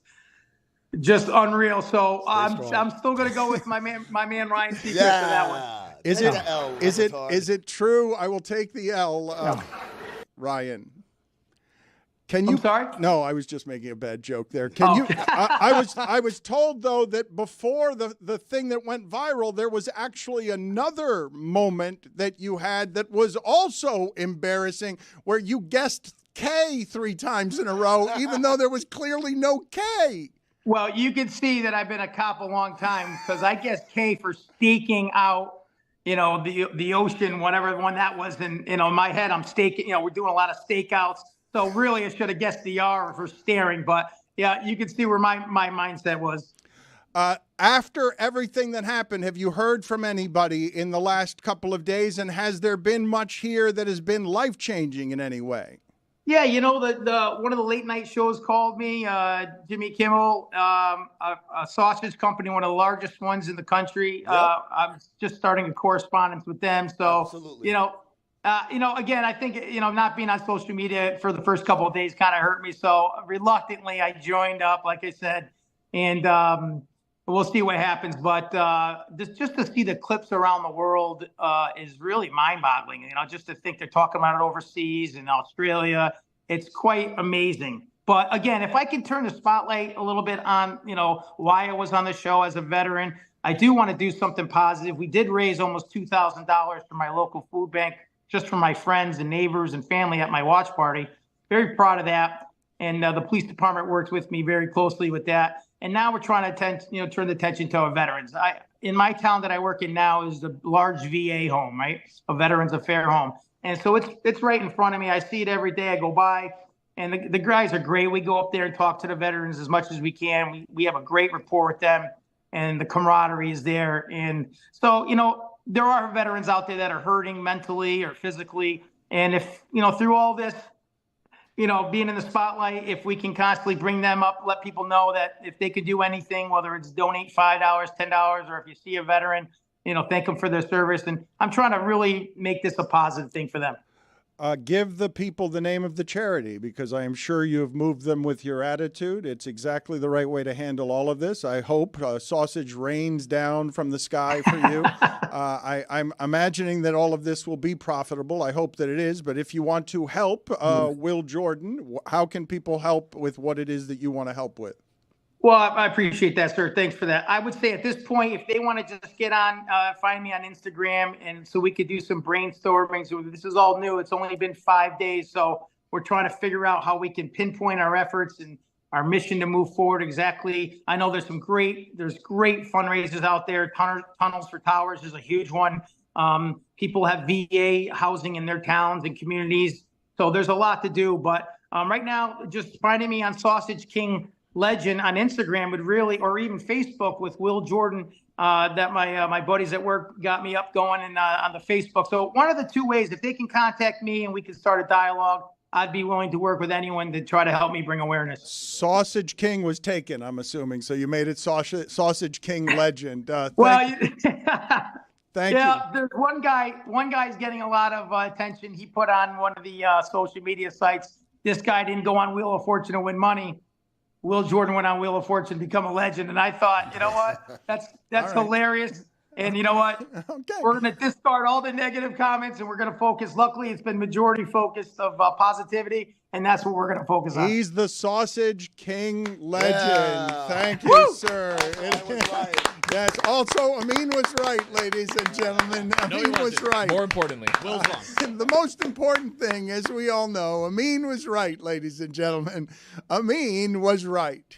just unreal. So I'm still going to go with my man Ryan Seacrest for that one. Is it true? I will take the L, Ryan. I'm sorry? No, I was just making a bad joke there. I was told though that before the thing that went viral, there was actually another moment that you had that was also embarrassing, where you guessed K 3 times in a row, even though there was clearly no K. Well, you can see that I've been a cop a long time, because I guessed K for staking out, the ocean, whatever one that was. And, in my head, I'm staking, we're doing a lot of stakeouts. So really, I should have guessed the R for staring. But, yeah, you can see where my mindset was. After everything that happened, have you heard from anybody in the last couple of days? And has there been much here that has been life-changing in any way? Yeah, the one of the late night shows called me, Jimmy Kimmel, a sausage company, one of the largest ones in the country. Yep. I'm just starting a correspondence with them. So, absolutely. Again, I think, not being on social media for the first couple of days kind of hurt me. So reluctantly, I joined up, like I said, and we'll see what happens. But just to see the clips around the world is really mind-boggling. Just to think they're talking about it overseas in Australia, it's quite amazing. But again, if I can turn the spotlight a little bit on, why I was on the show as a veteran, I do want to do something positive. We did raise almost $2,000 for my local food bank, just for my friends and neighbors and family at my watch party. Very proud of that. And the police department works with me very closely with that. And now we're trying to turn the attention to our veterans. In my town that I work in now is the large VA home, right? A Veterans Affair home. And so it's right in front of me. I see it every day. I go by, and the guys are great. We go up there and talk to the veterans as much as we can. We have a great rapport with them, and the camaraderie is there. And so, there are veterans out there that are hurting mentally or physically. And if, through all this, being in the spotlight, if we can constantly bring them up, let people know that if they could do anything, whether it's donate $5, $10, or if you see a veteran, thank them for their service. And I'm trying to really make this a positive thing for them. Give the people the name of the charity, because I am sure you have moved them with your attitude. It's exactly the right way to handle all of this. I hope sausage rains down from the sky for you. I'm imagining that all of this will be profitable. I hope that it is. But if you want to help Will Jordan, how can people help with what it is that you want to help with? Well, I appreciate that, sir. Thanks for that. I would say at this point, if they want to just get on, find me on Instagram, and so we could do some brainstorming. So this is all new. It's only been 5 days. So we're trying to figure out how we can pinpoint our efforts and our mission to move forward exactly. I know there's great fundraisers out there. Tunnels for Towers is a huge one. People have VA housing in their towns and communities. So there's a lot to do. But right now, just finding me on Sausage King Legend on Instagram would really, or even Facebook with Will Jordan, that my buddies at work got me up going and on the Facebook. So one of the two ways, if they can contact me and we can start a dialogue, I'd be willing to work with anyone to try to help me bring awareness. Sausage King was taken, I'm assuming, so you made it Sausage King Legend. Thank you. There's one guy's getting a lot of attention. He put on one of the social media sites. This guy didn't go on Wheel of Fortune to win money. Will Jordan went on Wheel of Fortune to become a legend. And I thought, you know what? That's right. Hilarious. And you know what? Okay. We're going to discard all the negative comments and we're going to focus. Luckily, it's been majority focused of positivity. And that's what we're going to focus on. He's the Sausage King Legend. Yeah. Thank you, sir. I was right. Yes. Also, Amin was right, ladies and gentlemen. Amin was right. More importantly, Will's wrong. The most important thing, as we all know, Amin was right, ladies and gentlemen. Amin was right.